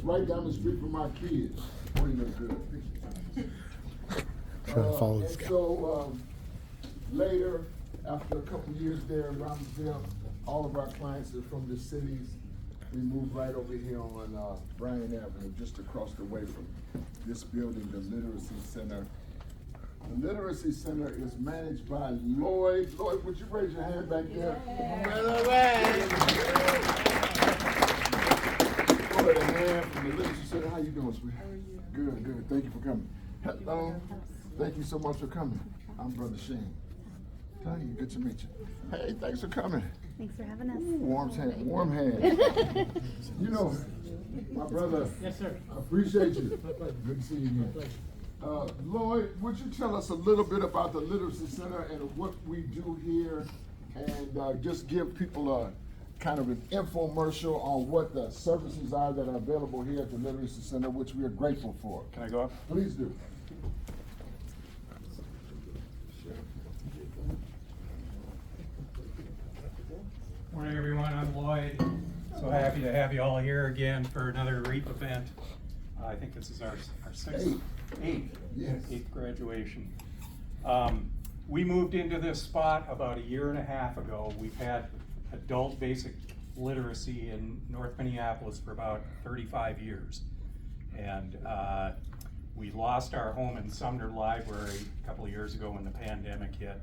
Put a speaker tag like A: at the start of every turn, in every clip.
A: right down the street from my kids. Oh, you look good.
B: Trying to follow this guy.
A: So later, after a couple years there in Robbinsdale, all of our clients are from the cities. We moved right over here on Bryan Avenue, just across the way from this building, the Literacy Center. The Literacy Center is managed by Lloyd. Lloyd, would you raise your hand back there? Lloyd, a hand from the Literacy Center. How you doing, sweetie? Good, good. Thank you for coming. Hello. Thank you so much for coming. I'm Brother Shane. Thank you. Good to meet you. Hey, thanks for coming.
C: Thanks for having us.
A: Warm hand. Warm hand. You know, my brother.
D: Yes, sir.
A: I appreciate you. Good to see you again. Lloyd, would you tell us a little bit about the Literacy Center and what we do here, and just give people a kind of an infomercial on what the services are that are available here at the Literacy Center, which we are grateful for.
D: Can I go up?
A: Please do.
D: Morning, everyone. I'm Lloyd. So happy to have you all here again for another REEP event. I think this is our sixth, eighth graduation. We moved into this spot about 1.5 years ago. We've had adult basic literacy in North Minneapolis for about 35 years. And we lost our home in Sumner Library a couple of years ago when the pandemic hit.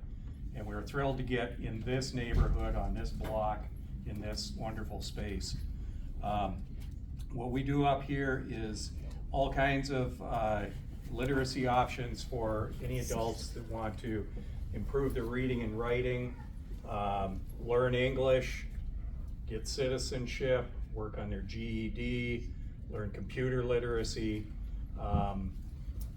D: And we were thrilled to get in this neighborhood, on this block, in this wonderful space. What we do up here is all kinds of literacy options for any adults that want to improve their reading and writing, learn English, get citizenship, work on their GED, learn computer literacy,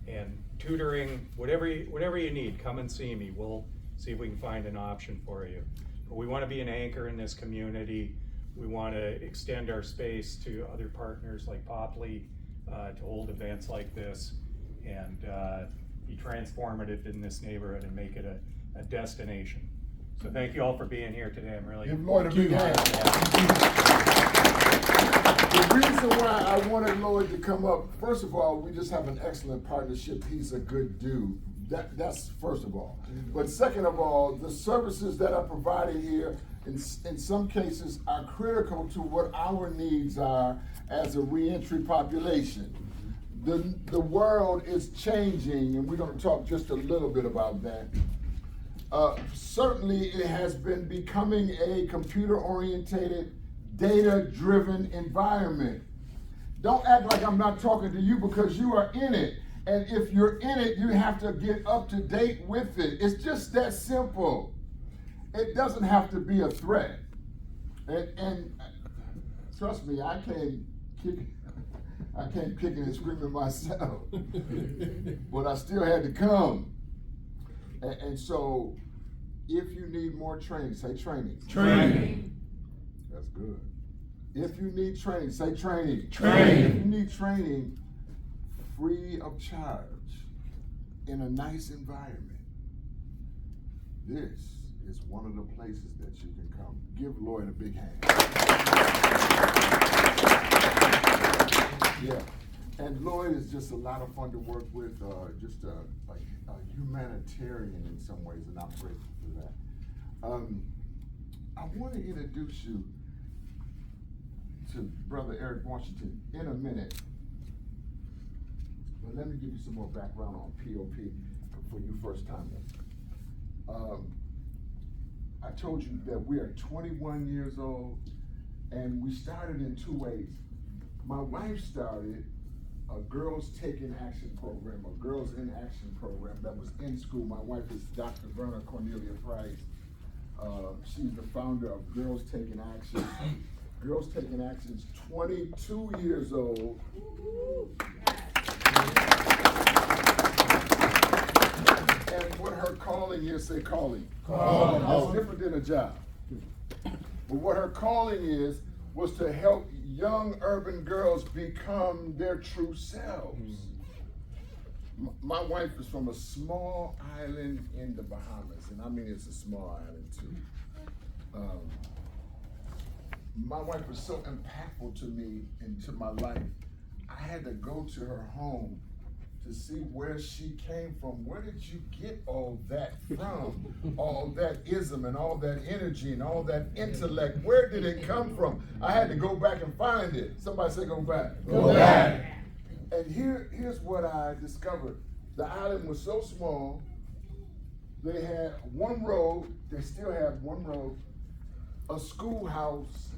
D: and tutoring, whatever you need, come and see me. We'll see if we can find an option for you. But we want to be an anchor in this community. We want to extend our space to other partners like Popley to hold events like this and be transformative in this neighborhood and make it a destination. So thank you all for being here today. I'm really
A: Give Lloyd a big hand. The reason why I wanted Lloyd to come up, first of all, we just have an excellent partnership. He's a good dude. That's first of all. But second of all, the services that are provided here in some cases are critical to what our needs are as a reentry population. The world is changing, and we're going to talk just a little bit about that. Certainly it has been becoming a computer-oriented, data-driven environment. Don't act like I'm not talking to you, because you are in it. And if you're in it, you have to get up to date with it. It's just that simple. It doesn't have to be a threat. And trust me, I came kicking and screaming myself. But I still had to come. And so, if you need more training, say training.
D: Training.
A: That's good. If you need training, say training.
D: Training.
A: If you need training, free of charge, in a nice environment, this is one of the places that you can come. Give Lloyd a big hand. Yeah, and Lloyd is just a lot of fun to work with, just a humanitarian in some ways, and I'm grateful for that. I want to introduce you to Brother Eric Washington in a minute. But let me give you some more background on POP for you first timers. I told you that we are 21 years old, and we started in 2 ways. My wife started a Girls Taking Action program, a Girls in Action program that was in school. My wife is Dr. Verna Cornelia Price. She's the founder of Girls Taking Action. Girls Taking Action is 22 years old. And what her calling is, say calling. That's different than a job. But what her calling is, was to help young urban girls become their true selves. My wife is from a small island in the Bahamas, and I mean it's a small island too. My wife was so impactful to me and to my life I had to go to her home to see where she came from. Where did you get all that from? All that ism and all that energy and all that intellect. Where did it come from? I had to go back and find it. Somebody say go back.
B: Go back.
A: And here's what I discovered. The island was so small, they had one road, they still have one road, a schoolhouse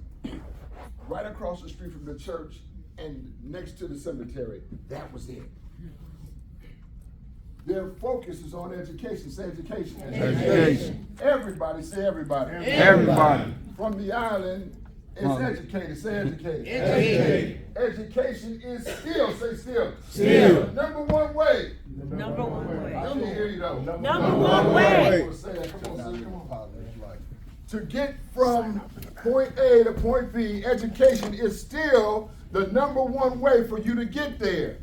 A: right across the street from the church and next to the cemetery. That was it. Their focus is on education. Say education.
B: Education.
A: Everybody say everybody.
B: Everybody.
A: From the island is educated. Say educated.
B: Educated.
A: Education is still, say still.
B: Still.
A: Number one way.
C: Number one way.
A: I can't hear you though.
C: Number one way.
A: Come on, say that. Come on, say it. Come on. To get from point A to point B, education is still the number one way for you to get there.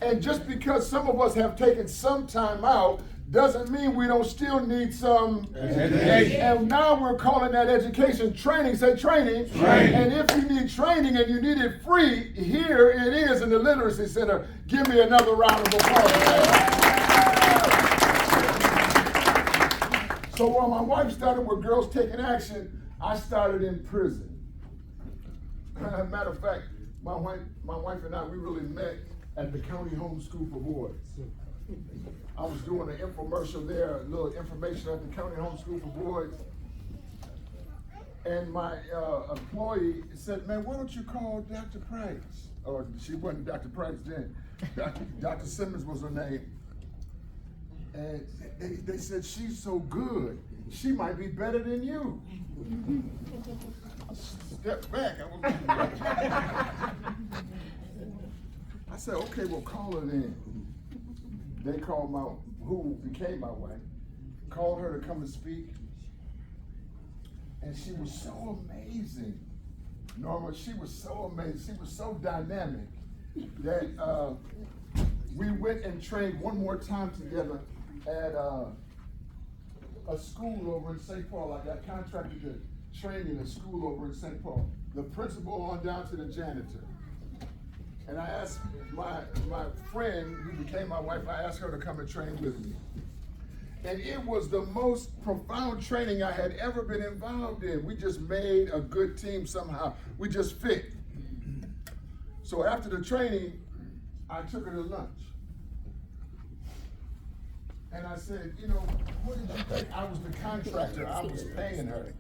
A: And just because some of us have taken some time out doesn't mean we don't still need some education. And now we're calling that education training. Say training.
B: Training.
A: And if you need training and you need it free, here it is in the Literacy Center. Give me another round of applause. So while my wife started with Girls Taking Action, I started in prison. Matter of fact, my wife and I, we really met at the County Home School for Boys. I was doing an infomercial there, a little information at the County Home School for Boys. And my employee said, man, why don't you call Dr. Price? Or she wasn't Dr. Price then. Dr. Simmons was her name. And they said, she's so good, she might be better than you. Step back. I said, okay, well, call her then. They called who became my wife, called her to come and speak. And she was so amazing. Norma, she was so amazing. She was so dynamic that we went and trained one more time together at a school over in St. Paul. I got contracted to train in a school over in St. Paul. The principal on down to the janitor. And I asked my friend who became my wife, I asked her to come and train with me. And it was the most profound training I had ever been involved in. We just made a good team somehow. We just fit. So after the training, I took her to lunch. And I said, you know, what did you think? I was the contractor, I was paying her.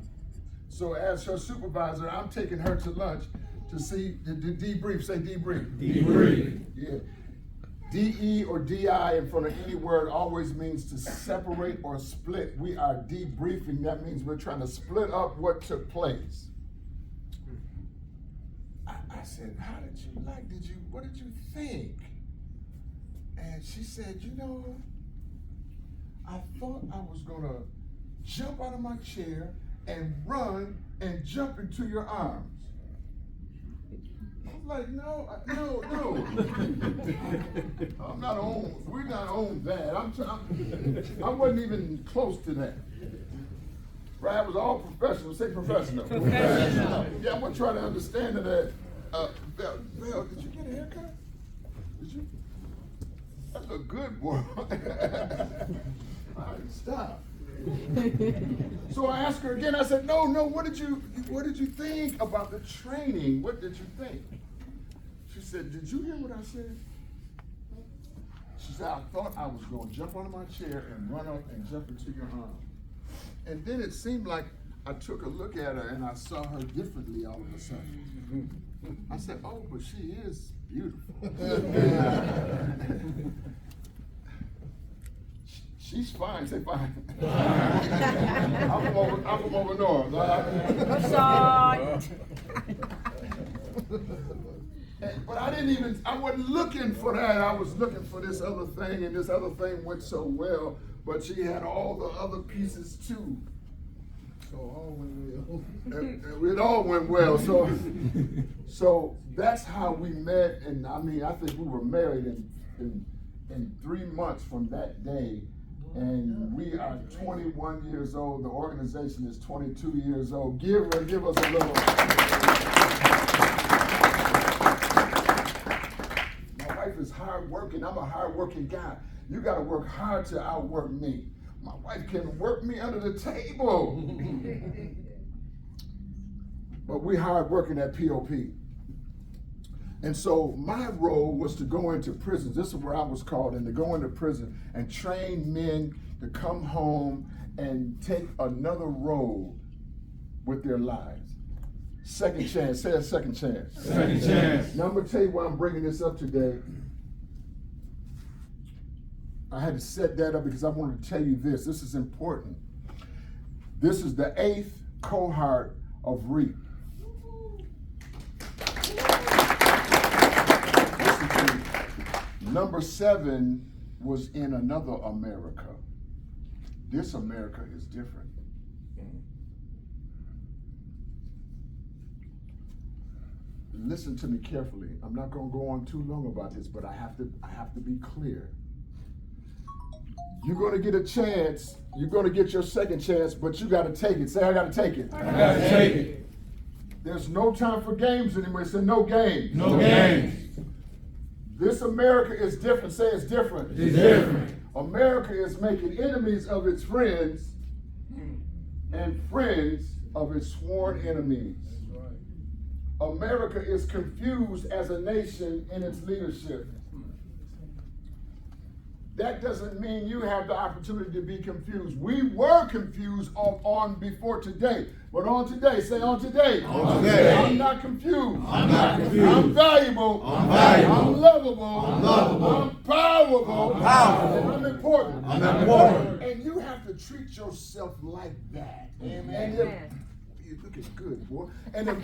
A: So as her supervisor, I'm taking her to lunch to see the debrief. Say debrief.
B: Debrief.
A: Yeah. DE or DI in front of any word always means to separate or split. We are debriefing. That means we're trying to split up what took place. I said, how did you what did you think? And she said, you know, I thought I was gonna jump out of my chair and run and jump into your arms. I was like, no. I'm not on, we're not on that. I wasn't even close to that. Right, I was all professional, say professional.
C: Professional.
A: Yeah, I'm gonna try to understand that. Val, did you get a haircut? Did you? That look good, boy. All right, stop. So I asked her again, I said, no, what did you think about the training? What did you think? She said, did you hear what I said? She said, I thought I was going to jump out of my chair and run up and jump into your arms. And then it seemed like I took a look at her and I saw her differently all of a sudden. I said, oh, but she is beautiful. She's fine, say fine. I'm from over north. But I wasn't looking for that. I was looking for this other thing, and this other thing went so well, but she had all the other pieces too. So all went well. It all went well. So that's how we met, and I mean, I think we were married in 3 months from that day. And we are 21 years old. The organization is 22 years old. Give us a little. wife is hard working. I'm a hard working guy. You got to work hard to outwork me. My wife can work me under the table. But we hard working at POP. And so my role was to go into prisons. This is where I was called in, to go into prison and train men to come home and take another road with their lives. Second chance. Say a second chance.
B: Second chance.
A: Now I'm going to tell you why I'm bringing this up today. I had to set that up because I wanted to tell you this. This is important. This is the 8th cohort of REEP. Number 7 was in another America. This America is different. Listen to me carefully. I'm not going to go on too long about this, but I have to be clear. You're going to get a chance. You're going to get your second chance, but you got to take it. Say, I got to take it.
B: I gotta take it.
A: There's no time for games anymore. Say, no games.
B: No games.
A: This America is different. Say, it's different.
B: It's different.
A: America is making enemies of its friends and friends of its sworn enemies. America is confused as a nation in its leadership. That doesn't mean you have the opportunity to be confused. We were confused on before today. But on today, say on today.
B: On today.
A: I'm not confused.
B: I'm not confused.
A: I'm valuable.
B: I'm valuable.
A: I'm lovable.
B: I'm lovable.
A: I'm powerful.
B: I'm powerful.
A: And I'm important.
B: I'm important.
A: And you have to treat yourself like that.
C: Amen.
A: And you're looking good, boy. And if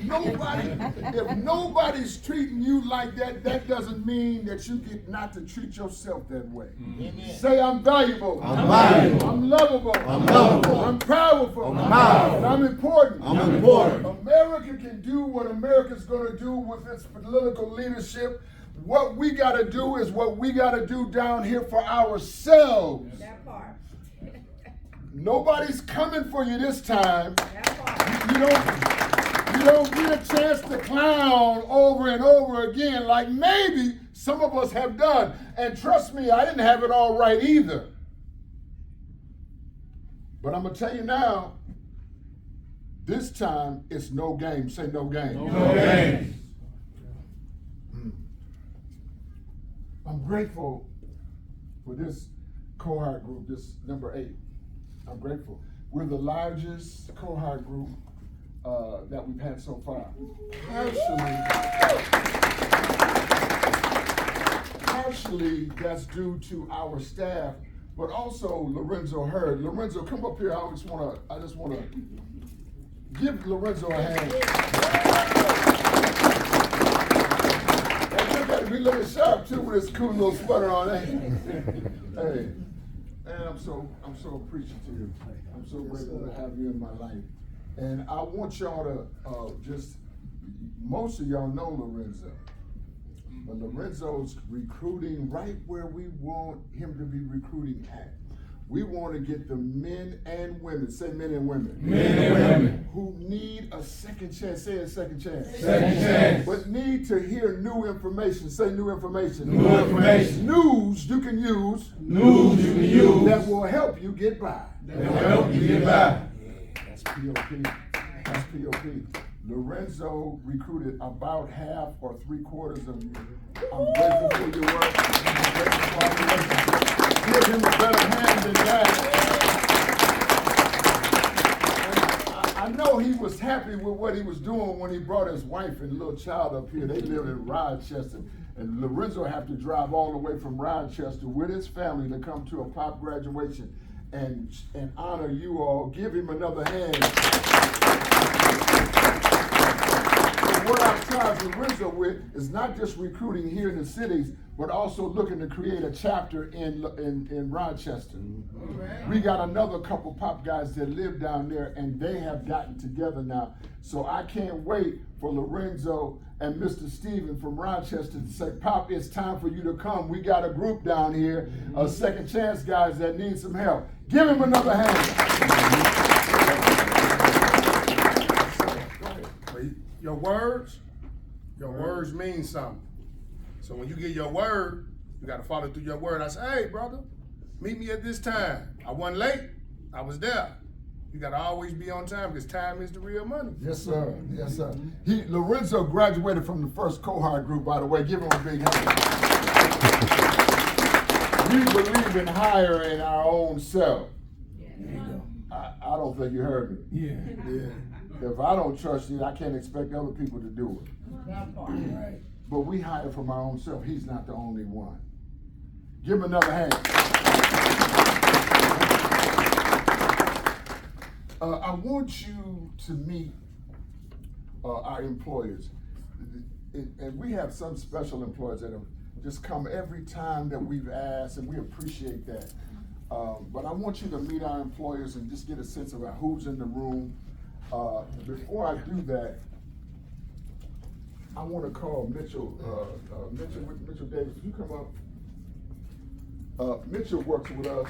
A: nobody's treating you like that, that doesn't mean that you get not to treat yourself that way.
C: Amen.
A: Say, I'm valuable.
B: I'm valuable.
A: I'm lovable.
B: I'm lovable.
A: I'm powerful.
B: I'm powerful.
A: And I'm important.
B: I'm important.
A: America can do what America's going to do with its political leadership. What we got to do is what we got to do down here for ourselves.
C: That part.
A: Nobody's coming for you this time.
C: That part.
A: You don't get a chance to clown over and over again like maybe some of us have done. And trust me, I didn't have it all right either. But I'm going to tell you now, this time it's no game. Say no game.
B: No games.
A: I'm grateful for this cohort group, this number 8. I'm grateful. We're the largest cohort group that we've had so far. Partially that's due to our staff, but also Lorenzo Hurd. Lorenzo, come up here. I just want to give Lorenzo a hand. And you got to be looking sharp too with this cool little sweater on. Hey. And I'm so appreciative. I'm so grateful to have you in my life. And I want y'all to most of y'all know Lorenzo. But Lorenzo's recruiting right where we want him to be recruiting at. We want to get the men and women, say men and women.
B: Men and women.
A: Who need a second chance, say a second chance.
B: Second chance.
A: But need to hear new information, say new information.
B: New information.
A: News you can use.
B: News you can use.
A: That will help you get by.
B: That will help you get by.
A: That's POP. That's POP. Lorenzo recruited about half or 3/4 of you. I'm grateful for your work. I'm grateful for our relationship. Give him a better hand than that. And I know he was happy with what he was doing when he brought his wife and little child up here. They live in Rochester. And Lorenzo had to drive all the way from Rochester with his family to come to a pop graduation and honor you all. Give him another hand. And what I've charged Lorenzo with is not just recruiting here in the cities, but also looking to create a chapter in Rochester. We got another couple pop guys that live down there, and they have gotten together now. So I can't wait for Lorenzo and Mr. Steven from Rochester to say, Pop, it's time for you to come. We got a group down here, second chance guys that need some help. Give him another hand.
E: Your words mean something. So when you get your word, you gotta follow through your word. I said, hey, brother, meet me at this time. I wasn't late, I was there. You gotta always be on time because time is the real money.
A: Yes, sir. Yes, sir. Lorenzo graduated from the first cohort group, by the way. Give him a big hand. We believe in hiring our own self. I don't think you heard me.
E: Yeah.
A: If I don't trust you, I can't expect other people to do it.
E: Right.
A: But we hire from our own self. He's not the only one. Give him another hand. I want you to meet our employers. And we have some special employers that have just come every time that we've asked, and we appreciate that. But I want you to meet our employers and just get a sense about who's in the room. Before I do that, I want to call Mitchell. Mitchell Davis, you come up. Mitchell works with us.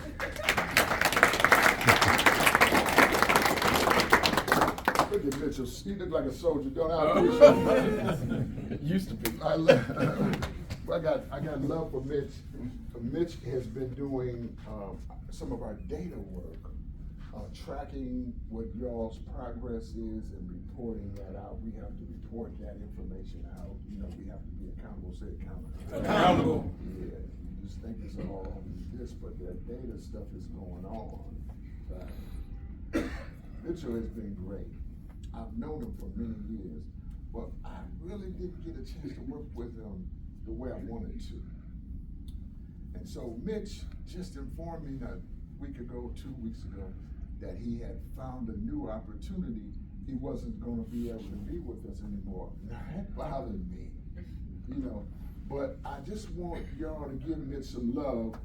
A: Look at Mitchell. He look like a soldier, don't I? Appreciate it.
E: Used to be.
A: I got love for Mitch. Mitch has been doing some of our data work, tracking what y'all's progress is and reporting that out. We have to report that information out. You know, we have to be accountable. Say accountable.
E: Accountable.
A: Yeah, you just think it's all this, but that data stuff is going on. Mitchell has been great. I've known him for many years, but I really didn't get a chance to work with him the way I wanted to. And so Mitch just informed me a week ago, 2 weeks ago, that he had found a new opportunity. He wasn't gonna be able to be with us anymore. Now, that bothered me, you know, but I just want y'all to give Mitch some love.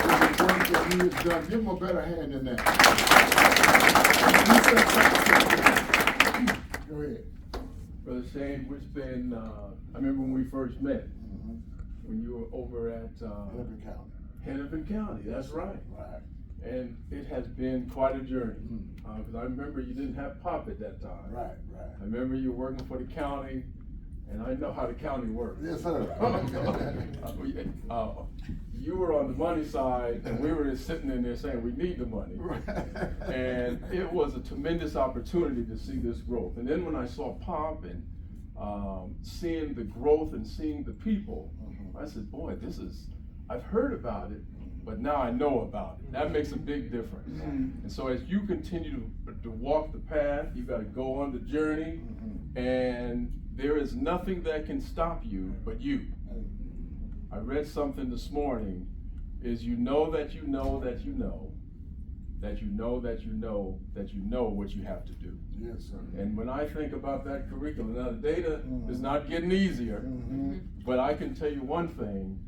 A: For the work that he has done. Give him a better hand than that. Go ahead.
B: Brother Shane, it's been, I remember when we first met, when you were over at
A: Hennepin County.
B: Hennepin County, that's right.
A: Right.
B: And it has been quite a journey. Because I remember you didn't have Pop at that time.
A: Right.
B: I remember you working for the county, and I know how the county works.
A: Yes, sir.
B: You were on the money side, and we were just sitting in there saying, we need the money.
A: Right.
B: And it was a tremendous opportunity to see this growth. And then when I saw Pop and seeing the growth and seeing the people, I said, boy, I've heard about it, but now I know about it. That makes a big difference. And so as you continue to walk the path, you got to go on the journey, and there is nothing that can stop you but you. I read something this morning, is you know that you know that you know, that you know that you know that you know what you have to do.
A: Yes, sir.
B: And when I think about that curriculum, now the data is not getting easier, but I can tell you one thing,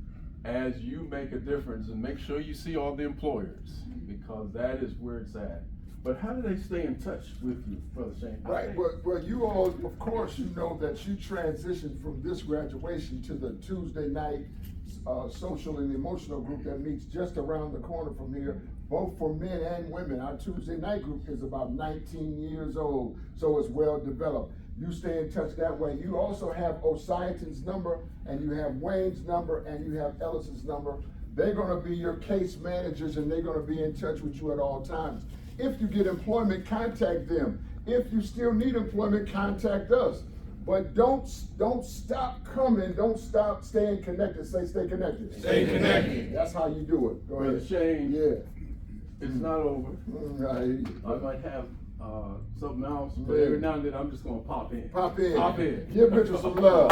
B: as you make a difference, and make sure you see all the employers, because that is where it's at. But how do they stay in touch with you, Brother Shane?
A: Right, well, you all, of course, you know that you transitioned from this graduation to the Tuesday night social and emotional group that meets just around the corner from here, both for men and women. Our Tuesday night group is about 19 years old, so it's well developed. You stay in touch that way. You also have Osiaton's number, and you have Wayne's number, and you have Ellis's number. They're gonna be your case managers, and they're gonna be in touch with you at all times. If you get employment, contact them. If you still need employment, contact us. But don't stop coming. Don't stop staying connected. Say, stay connected.
E: Stay connected.
A: That's how you do it. Go
B: Brother
A: ahead.
B: Shane,
A: Yeah.
B: it's not over.
A: Right.
B: I might have something else, but every now and then I'm just gonna pop in.
A: Pop in.
B: Pop in.
A: Give Mitchell some love.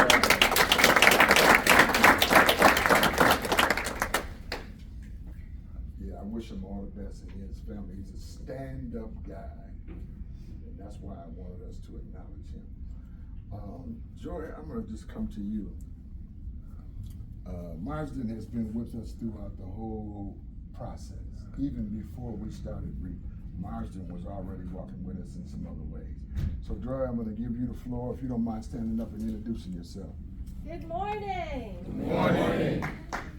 A: Yeah, I wish him all the best and his family. He's a stand-up guy, and that's why I wanted us to acknowledge him. Joy, I'm gonna just come to you. Marsden has been with us throughout the whole process. Even before we started REEP, Marsden was already walking with us in some other ways. So Joy, I'm gonna give you the floor, if you don't mind standing up and introducing yourself.
C: Good morning.
E: Good morning.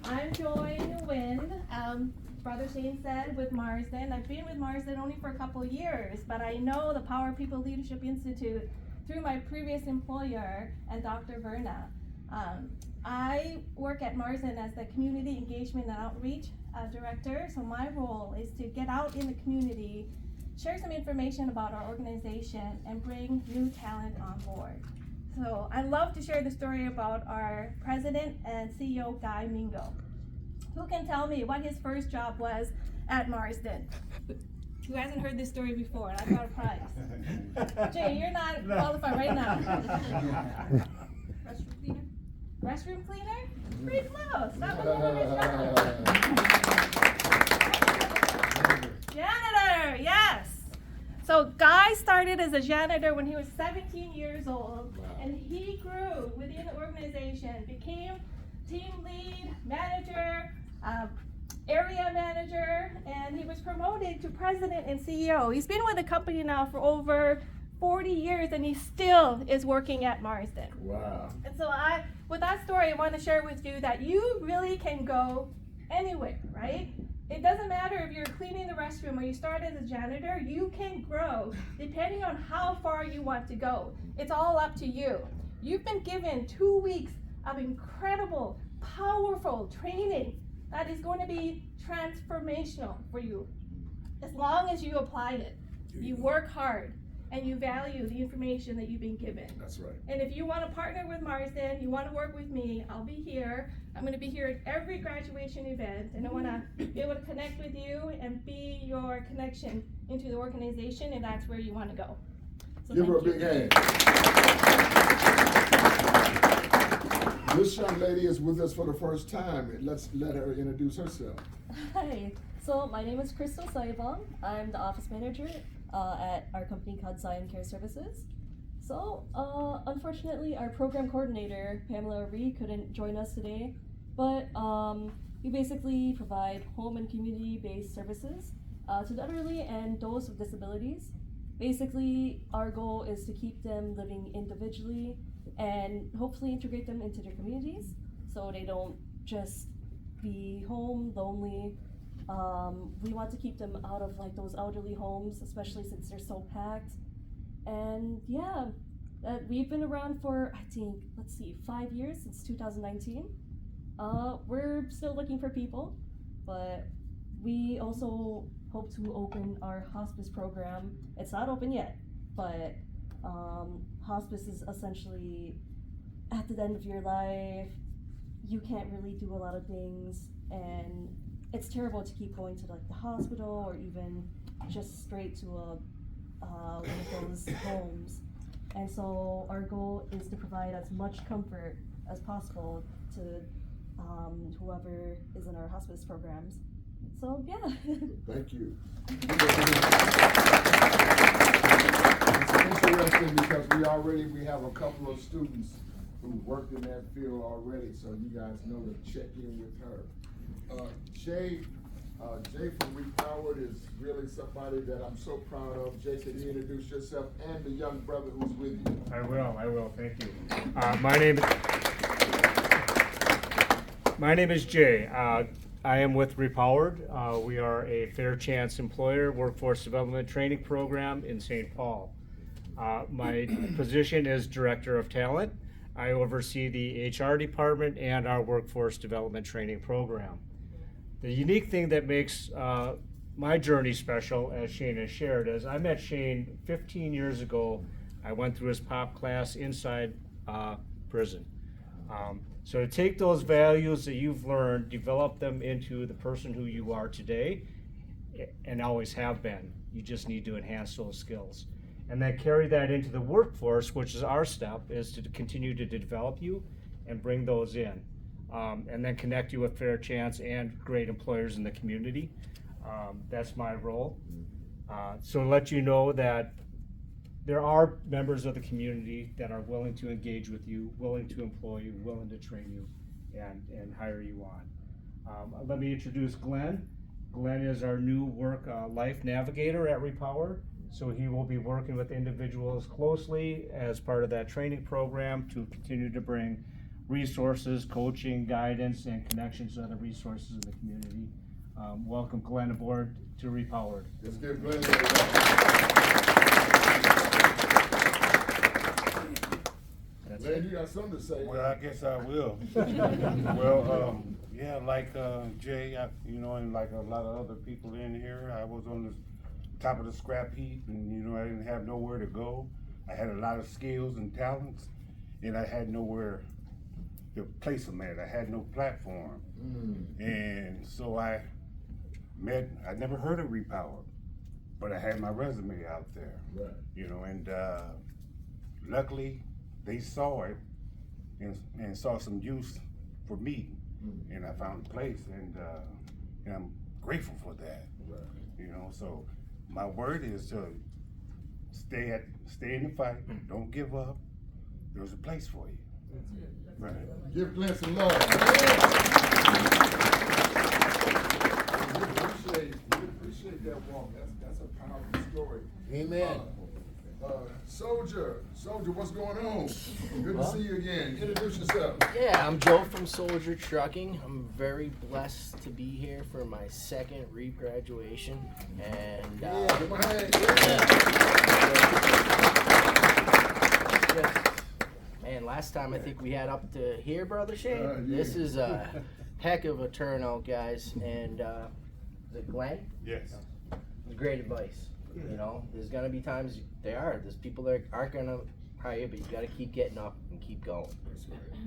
C: I'm Joy Nguyen. Brother Shane said with Marsden. I've been with Marsden only for a couple of years, but I know the Power People Leadership Institute through my previous employer and Dr. Verna. I work at Marsden as the Community Engagement and Outreach Director, so my role is to get out in the community, share some information about our organization, and bring new talent on board. So I love to share the story about our president and CEO, Guy Mingo. Who can tell me what his first job was at Marsden? Who hasn't heard this story before? And I've got a prize. Jay, you're not qualified right now. Restroom cleaner? Restroom cleaner? Pretty close. That was one of his jobs. Janitor, yes. So Guy started as a janitor when he was 17 years old, and he grew within the organization, became team lead, manager, area manager, and he was promoted to president and CEO. He's been with the company now for over 40 years, and he still is working at Marsden.
A: Wow.
C: And so with that story, I want to share with you that you really can go anywhere, right? It doesn't matter if you're cleaning the restroom or you start as a janitor, you can grow depending on how far you want to go. It's all up to you. You've been given 2 weeks of incredible, powerful training that is going to be transformational for you. As long as you applied it, you work hard, and you value the information that you've been given.
A: That's right.
C: And if you want to partner with Marsden, you want to work with me, I'll be here. I'm going to be here at every graduation event, and I want to be able to connect with you and be your connection into the organization, and that's where you want to go. So
A: Give her a
C: thank
A: big
C: you.
A: hand. This young lady is with us for the first time. Let's let her introduce herself.
F: Hi, so my name is Crystal Saibong. I'm the office manager at our company called Zion Care Services. So, unfortunately, our program coordinator, Pamela Ree, couldn't join us today, but we basically provide home and community-based services to the elderly and those with disabilities. Basically, our goal is to keep them living individually and hopefully integrate them into their communities so they don't just be home, lonely. We want to keep them out of like those elderly homes, especially since they're so packed. And yeah, we've been around for, I think, 5 years, since 2019. We're still looking for people, but we also hope to open our hospice program. It's not open yet, but hospice is essentially at the end of your life, you can't really do a lot of things, and it's terrible to keep going to like the hospital or even just straight to one of those homes. And so our goal is to provide as much comfort as possible to whoever is in our hospice programs. So yeah.
A: Thank you. It's interesting because we have a couple of students who worked in that field already, so you guys know to check in with her. Jay from REEP is really somebody that I'm so proud of. Jay, can you introduce yourself and the young brother who's with you?
G: I will, thank you. My name is Jay. I am with REEP. We are a fair chance employer workforce development training program in St. Paul. My position is Director of Talent. I oversee the HR department and our workforce development training program. The unique thing that makes my journey special, as Shane has shared, is I met Shane 15 years ago. I went through his POP class inside prison. So to take those values that you've learned, develop them into the person who you are today, and always have been. You just need to enhance those skills. And then carry that into the workforce, which is our step, is to continue to develop you and bring those in. And then connect you with fair chance and great employers in the community. That's my role. So to let you know that there are members of the community that are willing to engage with you, willing to employ you, willing to train you, and hire you on. Let me introduce Glenn. Glenn is our new work life navigator at REEP. So he will be working with individuals closely as part of that training program to continue to bring resources, coaching, guidance, and connections to other resources in the community. Welcome Glenn aboard to REEP.
A: Let's give Glenn Man, you got something to say.
H: Well, I guess I will. Well, yeah, like Jay, and like a lot of other people in here, I was on the top of the scrap heap, and I didn't have nowhere to go. I had a lot of skills and talents, and I had nowhere to place them at. I had no platform, and so I never heard of Repower, but I had my resume out there,
A: Right.
H: and luckily they saw it and saw some use for me, and I found a place, and I'm grateful for that.
A: Right.
H: So my word is to stay in the fight. Don't give up. There's a place for you. Right.
A: Give Glenn some love. We appreciate that walk. That's a powerful story.
I: Amen.
A: Soldier, what's going on? Good to see you again. Introduce yourself.
I: Yeah, I'm Joe from Soldier Trucking. I'm very blessed to be here for my second REEP graduation. And
A: Give my hand.
I: man, last time I think we had up to here, Brother Shane.
A: Yeah.
I: This is a heck of a turnout, guys. And is it Glenn?
H: Yes.
I: Great advice. There's gonna be times there's people that aren't gonna hire you, but you gotta keep getting up and keep going.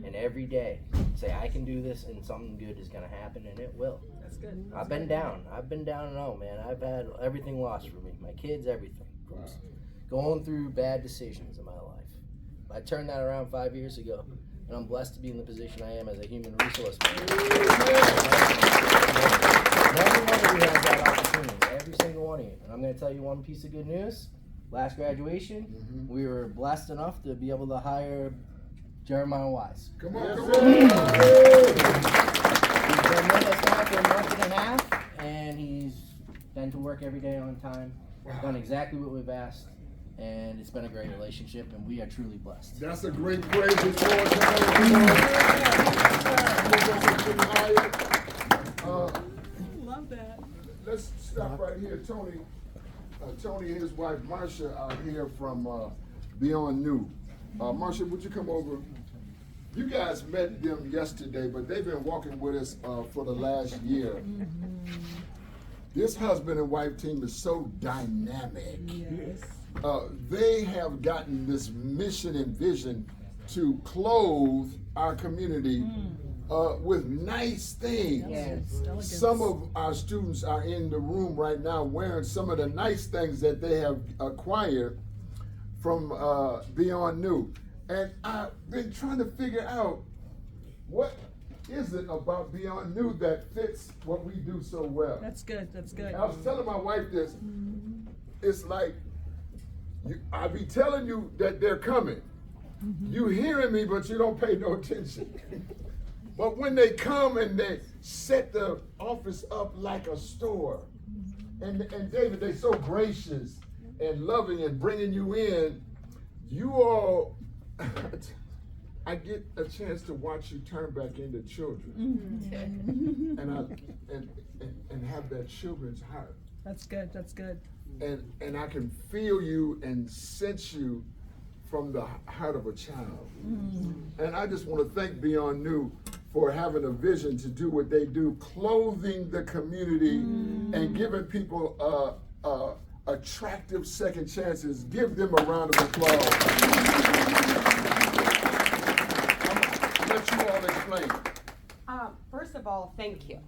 I: And every day, say I can do this, and something good is gonna happen, and it will.
J: That's good.
I: I've been down and out, man. I've had everything lost for me, my kids, everything.
A: Wow.
I: Going through bad decisions in my life. I turned that around 5 years ago, and I'm blessed to be in the position I am as a human resource manager. Every one of you has that opportunity, every single one of you. And I'm going to tell you one piece of good news. Last graduation, we were blessed enough to be able to hire Jeremiah Wise.
A: Come on, come
I: He's
A: on.
I: been with us now for a month and a half, and he's been to work every day on time, done exactly what we've asked, and it's been a great relationship, and we are truly blessed.
A: That's a great praise report.
J: Love that.
A: Let's stop right here. Tony and his wife Marsha are here from Beyond New. Marsha, would you come over? You guys met them yesterday, but they've been walking with us for the last year. This husband and wife team is so dynamic.
J: Yes.
A: They have gotten this mission and vision to clothe our community with nice things.
J: Yes.
A: Some of our students are in the room right now wearing some of the nice things that they have acquired from Beyond New. And I've been trying to figure out what is it about Beyond New that fits what we do so well.
J: That's good. That's good.
A: I was telling my wife this. It's like, I be telling you that they're coming. You hearing me, but you don't pay no attention. But when they come and they set the office up like a store, and David, they're so gracious and loving and bringing you in, you all, I get a chance to watch you turn back into children, and have that children's heart.
J: That's good. That's good.
A: And I can feel you and sense you from the heart of a child. And I just want to thank Beyond New for having a vision to do what they do, clothing the community and giving people attractive second chances. Give them a round of applause. I'll let you all explain.
K: First of all, thank you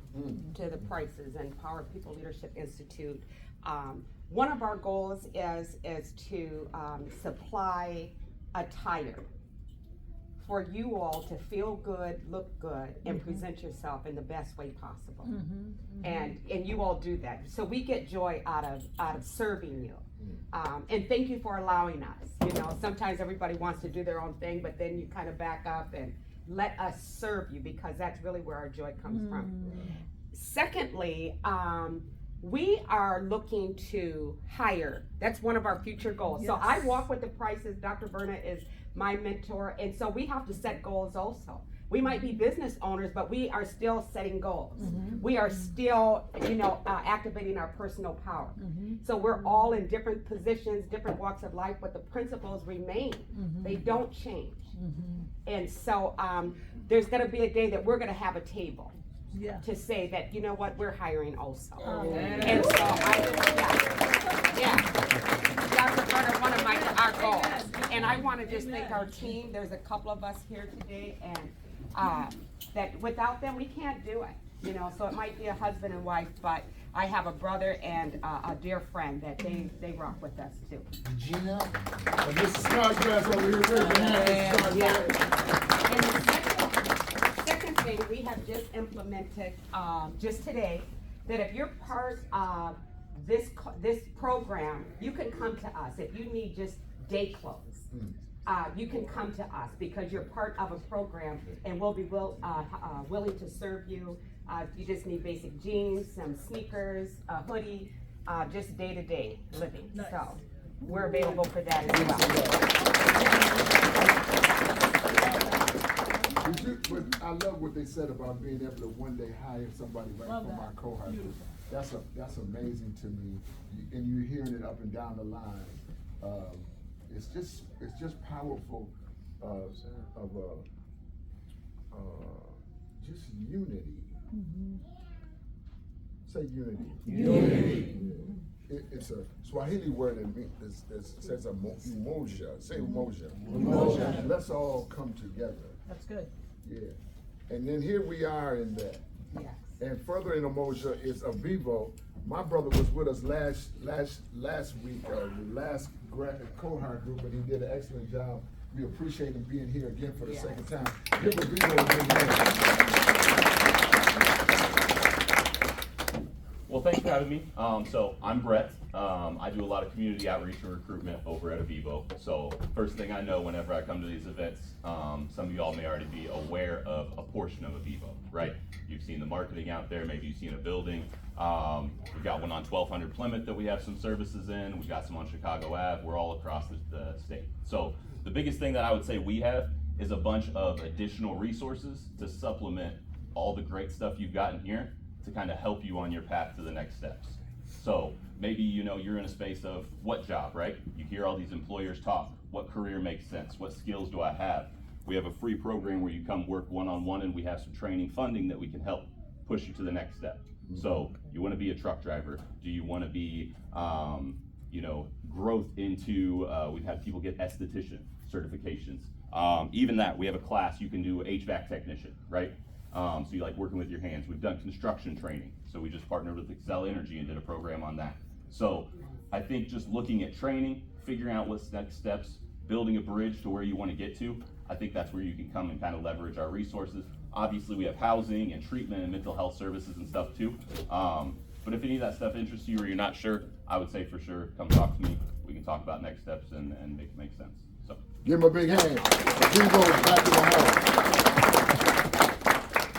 K: to the Prices and Power People Leadership Institute. One of our goals is to supply attire for you all to feel good, look good, and present yourself in the best way possible. And you all do that. So we get joy out of serving you. And thank you for allowing us. Sometimes everybody wants to do their own thing, but then you kind of back up and let us serve you, because that's really where our joy comes from. Secondly, we are looking to hire. That's one of our future goals. Yes. So I walk with the Prices. Dr. Verna is my mentor. And so we have to set goals also. We might be business owners, but we are still setting goals. We are still, activating our personal power. So we're all in different positions, different walks of life, but the principles remain. They don't change. And so there's gonna be a day that we're gonna have a table to say that, you know what, we're hiring also. And so Dr. Berner, one of our goals. And I wanna just thank our team. There's a couple of us here today, and that without them, we can't do it, so it might be a husband and wife, but I have a brother and a dear friend that they rock with us too.
A: Gina, and Mrs. Snodgrass over here, raise your hand.
K: And the second thing, we have just implemented, just today, that if you're part of this program, you can come to us. If you need just day clothes, you can come to us because you're part of a program, and we'll be willing to serve you. You just need basic jeans, some sneakers, a hoodie, just day-to-day living. Nice. So we're available for that as
A: well. But I love what they said about being able to one day hire somebody right from our cohort group. That's amazing to me, and you're hearing it up and down the line. It's just powerful just unity. Say unity. Unity. It's a Swahili word that says umoja. Say umoja. Umoja. Let's all come together.
J: That's good.
A: Yeah. And then here we are in that.
K: Yes.
A: And further in Umoja is Avivo. My brother was with us last week, the last cohort group, and he did an excellent job. We appreciate him being here again for the second time. Give Avivo a big hand.
L: Well, thanks for having me. So I'm Brett. I do a lot of community outreach and recruitment over at Avivo. So first thing I know whenever I come to these events, some of y'all may already be aware of a portion of Avivo, right? You've seen the marketing out there, maybe you've seen a building. We've got one on 1200 Plymouth that we have some services in. We've got some on Chicago Ave. We're all across the state. So the biggest thing that I would say we have is a bunch of additional resources to supplement all the great stuff you've got in here to kind of help you on your path to the next steps. So maybe you're in a space of what job, right? You hear all these employers talk. What career makes sense? What skills do I have? We have a free program where you come work one-on-one, and we have some training funding that we can help push you to the next step. So you want to be a truck driver? Do you want to be, growth into, we've had people get esthetician certifications. Even that, we have a class you can do HVAC technician, right? So you like working with your hands. We've done construction training. So we just partnered with Excel Energy and did a program on that. So I think just looking at training, figuring out what's next steps, building a bridge to where you want to get to, I think that's where you can come and kind of leverage our resources. Obviously we have housing and treatment and mental health services and stuff too. But if any of that stuff interests you or you're not sure, I would say for sure, come talk to me. We can talk about next steps and make it make sense. So
A: give him a big hand. Avivo is back in the house.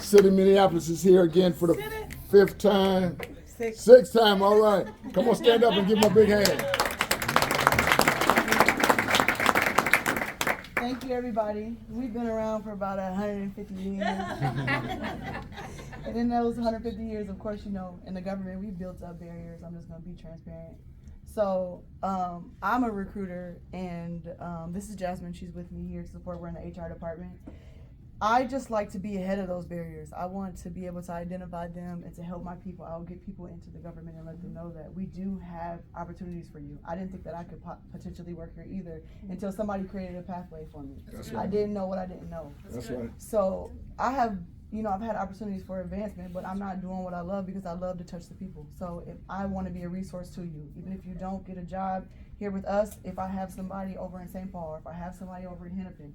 A: City Minneapolis is here again for the fifth time. Sixth time, all right. Come on, stand up and give him a big hand.
M: Thank you, everybody. We've been around for about 150 years. And in those 150 years, of course, in the government, we've built up barriers. I'm just going to be transparent. So I'm a recruiter, and this is Jasmine. She's with me here to support. We're in the HR department. I just like to be ahead of those barriers. I want to be able to identify them and to help my people. I'll get people into the government and let them know that we do have opportunities for you. I didn't think that I could potentially work here either until somebody created a pathway for me. That's right. I didn't know what I didn't know.
A: That's right.
M: So I have, I've had opportunities for advancement, but I'm not doing what I love because I love to touch the people. So if I want to be a resource to you, even if you don't get a job here with us, if I have somebody over in St. Paul, or if I have somebody over in Hennepin,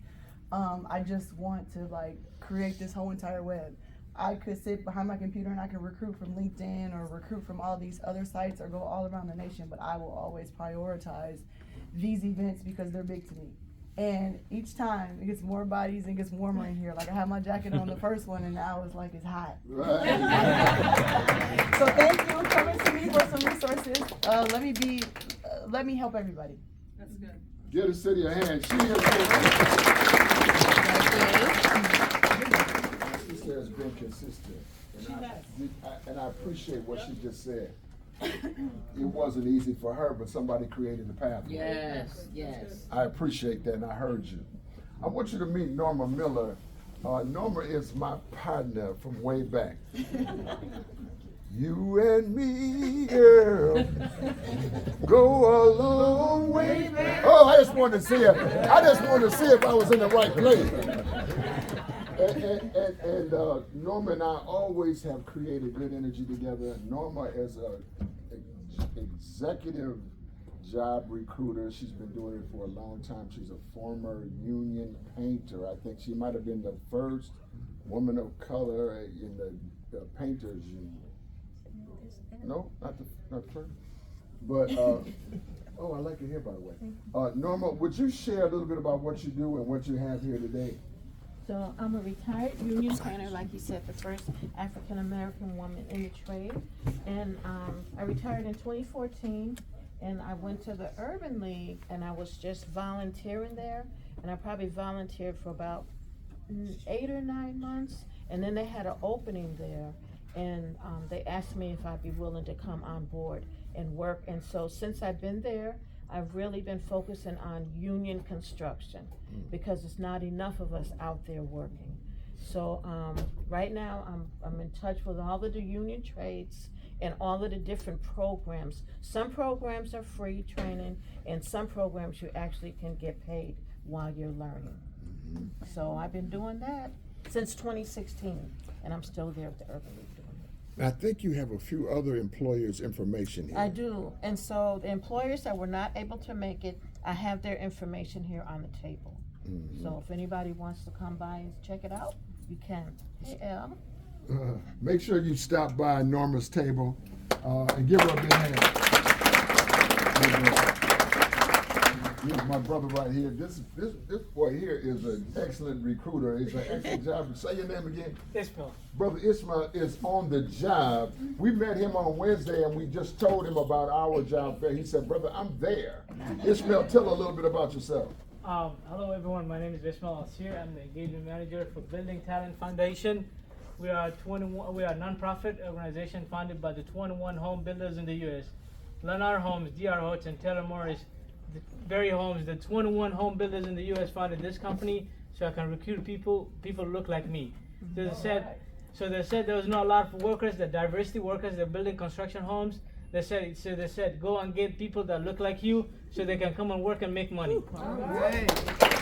M: I just want to create this whole entire web. I could sit behind my computer and I can recruit from LinkedIn or recruit from all these other sites or go all around the nation, but I will always prioritize these events because they're big to me. And each time it gets more bodies and gets warmer in here. Like I had my jacket on the first one and now it's like it's hot. Right. So thank you for coming to me for some resources. Let me help everybody.
J: That's good.
A: Give the city a hand. She has been consistent. And I appreciate what she just said. It wasn't easy for her, but somebody created the pathway.
N: Yes, yes.
A: I appreciate that, and I heard you. I want you to meet Norma Miller. Norma is my partner from way back. You and me, girl, go a long way back. Oh, I just wanted to see it. I just wanted to see if I was in the right place. And Norma and I always have created good energy together. Norma is an executive job recruiter. She's been doing it for a long time. She's a former union painter. I think she might have been the first woman of color in the painters union. No, not the first. But oh, I like your hair, by the way. Norma, would you share a little bit about what you do and what you have here today?
O: So I'm a retired union painter, like you said, the first African American woman in the trade. And I retired in 2014, and I went to the Urban League, and I was just volunteering there. And I probably volunteered for about 8 or 9 months, and then they had an opening there. And they asked me if I'd be willing to come on board and work. And so since I've been there, I've really been focusing on union construction because it's not enough of us out there working. So right now I'm in touch with all of the union trades and all of the different programs. Some programs are free training, and some programs you actually can get paid while you're learning. So I've been doing that since 2016, and I'm still there at the Urban League.
A: I think you have a few other employers' information here.
O: I do, and so the employers that were not able to make it, I have their information here on the table. So if anybody wants to come by and check it out, you can. Hey, El.
A: Make sure you stop by Norma's table and give her a big hand. Here's my brother right here. This boy here is an excellent recruiter. He's an excellent job. Say your name again.
P: Ishmael.
A: Brother Ishmael is on the job. We met him on Wednesday, and we just told him about our job fair. He said, "Brother, I'm there." Ishmael, tell a little bit about yourself.
P: Hello everyone, my name is Ishmael Asir. I'm the engagement manager for Building Talent Foundation. We are a non-profit organization founded by the 21 home builders in the U.S. Lennar Homes, DR Homes, and Taylor Morris, the very homes, the 21 home builders in the U.S. founded this company so I can recruit people who look like me. They said there was not a lot of workers, the diversity workers, they're building construction homes. They said, go and get people that look like you so they can come and work and make money.
A: All right.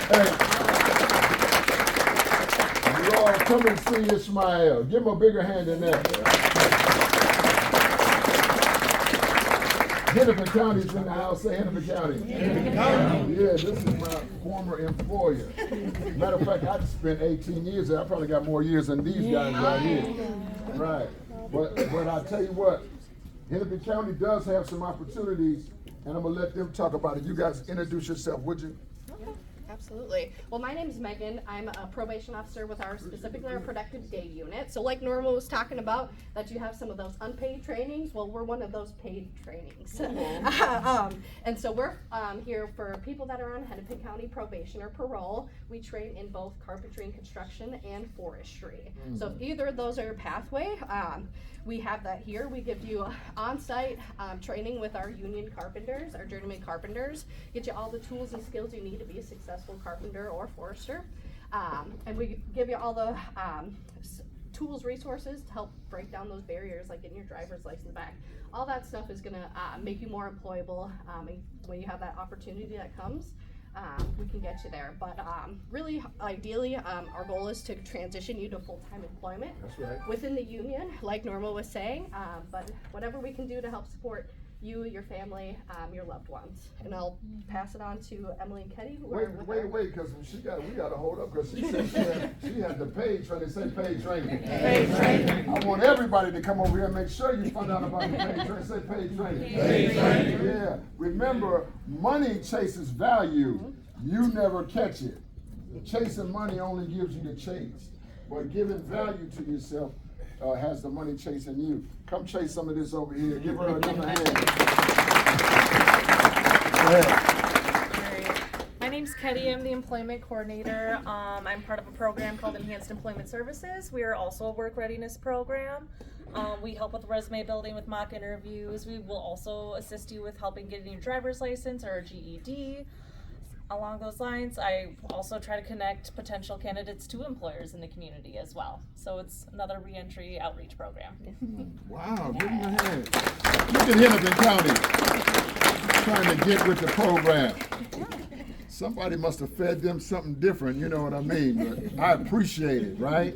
A: Hey, you all come and see Ishmael. Give him a bigger hand than that. Hennepin County's in the house. Say Hennepin County. Hennepin County. Yeah, this is my former employer. Matter of fact, I spent 18 years there. I probably got more years than these guys right here. Right. But I tell you what, Hennepin County does have some opportunities, and I'm going to let them talk about it. You guys introduce yourself, would you?
Q: Absolutely. Well, my name is Megan. I'm a probation officer with specifically our productive day unit. So like Norma was talking about, that you have some of those unpaid trainings. Well, we're one of those paid trainings. And so we're here for people that are on Hennepin County probation or parole. We train in both carpentry and construction and forestry. So if either of those are your pathway, we have that here. We give you on-site training with our union carpenters, our journeyman carpenters, get you all the tools and skills you need to be a successful carpenter or forester. And we give you all the tools, resources to help break down those barriers, like getting your driver's license back. All that stuff is gonna make you more employable, and when you have that opportunity that comes, we can get you there. But really, ideally, our goal is to transition you to full-time employment.
A: That's right.
Q: Within the union, like Norma was saying, but whatever we can do to help support you, your family, your loved ones. And I'll pass it on to Emily and Kenny.
A: Wait, because we got to hold up, because she said she had the paid training. Say paid training.
Q: Paid training.
A: I want everybody to come over here and make sure you find out about the paid training. Say paid training.
Q: Paid training.
A: Yeah. Remember, money chases value. You never catch it. Chasing money only gives you the chase. But giving value to yourself has the money chasing you. Come chase some of this over here. Give her another hand. Go ahead.
N: name's Ketty. I'm the employment coordinator. I'm part of a program called Enhanced Employment Services. We are also a work readiness program. We help with resume building with mock interviews. We will also assist you with helping getting your driver's license or a GED. Along those lines, I also try to connect potential candidates to employers in the community as well. So it's another reentry outreach program.
A: Wow, give them a hand. Look at Hennepin County trying to get with the program. Somebody must have fed them something different, you know what I mean? But I appreciate it, right?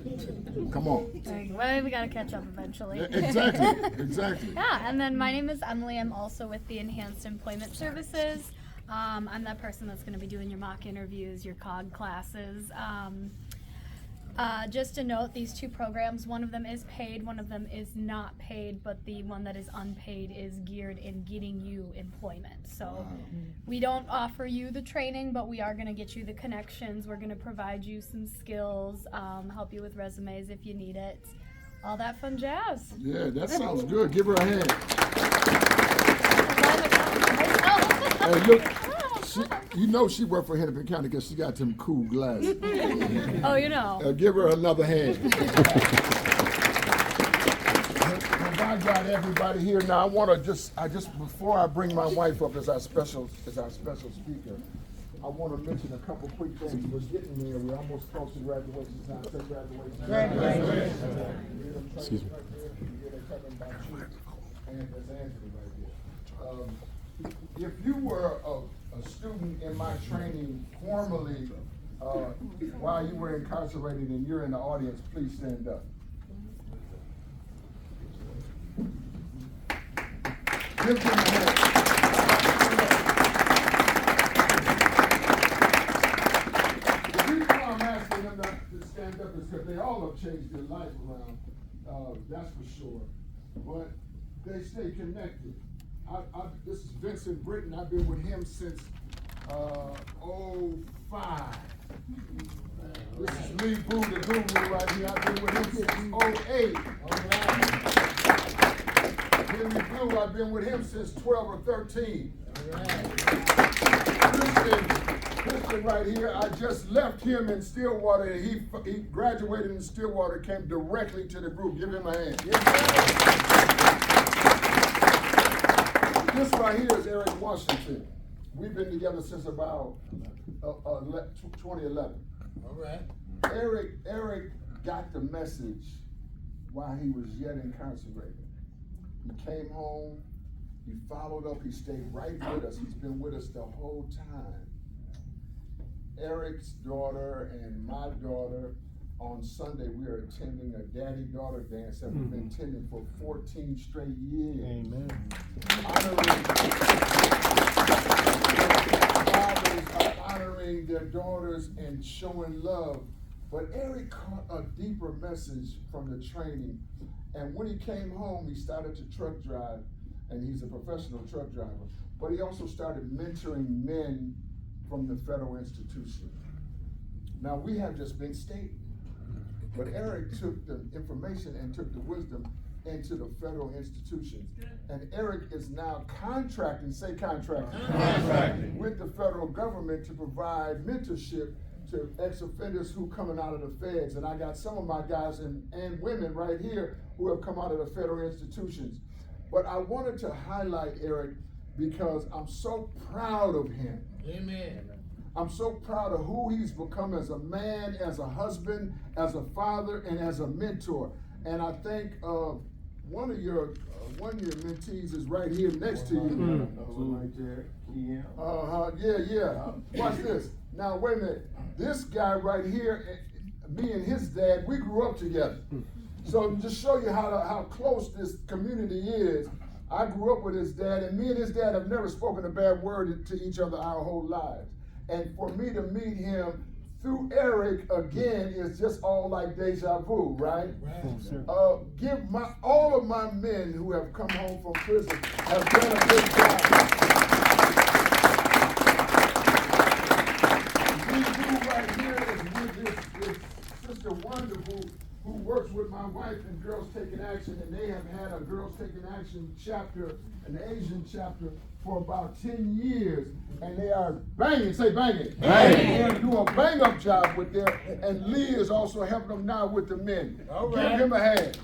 A: Come on.
R: Well, we gotta catch up eventually.
A: Exactly.
R: Yeah, and then my name is Emily. I'm also with the Enhanced Employment Services. I'm that person that's going to be doing your mock interviews, your COG classes. Just to note, these two programs, one of them is paid, one of them is not paid, but the one that is unpaid is geared in getting you employment. So we don't offer you the training, but we are going to get you the connections. We're going to provide you some skills, help you with resumes if you need it. All that fun jazz.
A: Yeah, that sounds good. Give her a hand. Hey, look, you know she worked for Hennepin County because she got them cool glasses.
R: Oh, you know.
A: Give her another hand. I got everybody here now. I want to just before I bring my wife up as our special speaker, I want to mention a couple quick things. We're getting there. We're almost close to graduation time. Say graduation. Excuse me. If you were a student in my training formally while you were incarcerated and you're in the audience, please stand up. Give them a hand. The reason why I'm asking them to stand up is because they all have changed their life around, that's for sure. But they stay connected. This is Vincent Britton. I've been with him since 05. This is Lee Boo, the guru right here. I've been with him since 08. Henry Blue, I've been with him since 12 or 13. Christian right here, I just left him in Stillwater, and he graduated in Stillwater, came directly to the group. Give him a hand. This right here is Eric Washington. We've been together since about 2011.
I: All right.
A: Eric got the message while he was yet incarcerated. He came home, he followed up, he stayed right with us. He's been with us the whole time. Eric's daughter and my daughter, on Sunday, we are attending a daddy-daughter dance that we've been attending for 14 straight years.
I: Amen.
A: Honoring their daughters and showing love. But Eric caught a deeper message from the training. And when he came home, he started to truck drive, and he's a professional truck driver. But he also started mentoring men from the federal institution. Now, we have just been state. But Eric took the information and took the wisdom into the federal institutions. And Eric is now contracting with the federal government to provide mentorship to ex-offenders who coming out of the feds. And I got some of my guys and women right here who have come out of the federal institutions. But I wanted to highlight Eric because I'm so proud of him.
I: Amen.
A: I'm so proud of who he's become as a man, as a husband, as a father, and as a mentor. And I think one of your mentees is right here next to you.
B: Right there,
A: Yeah. Watch this. Now, wait a minute. This guy right here, me and his dad, we grew up together. So just show you how close this community is. I grew up with his dad, and me and his dad have never spoken a bad word to each other our whole lives. And for me to meet him through Eric again is just all like deja vu, right? Give all of my men who have come home from prison have done a good job. We do right here is Sister Wonderful who works with my wife in Girls Taking Action, and they have had a Girls Taking Action chapter, an Asian chapter, for about 10 years, and they are banging, say banging. Banging. They do a bang-up job with them, and Lee is also helping them now with the men. All right. Give him a hand.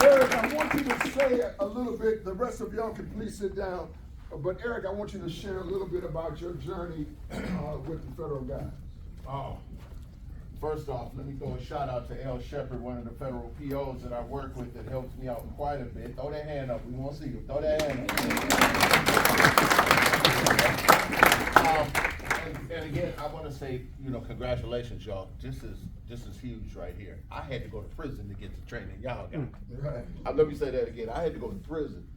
A: Eric, I want you to say a little bit, the rest of y'all can please sit down, but Eric, I want you to share a little bit about your journey with the federal guys.
S: Oh, first off, let me throw a shout out to L. Shepard, one of the federal POs that I work with that helps me out quite a bit. Throw that hand up. We want to see you. Throw that hand up. And again, I want to say, congratulations, y'all. This is huge right here. I had to go to prison to get the training y'all got. Right. Let me say that again. I had to go to prison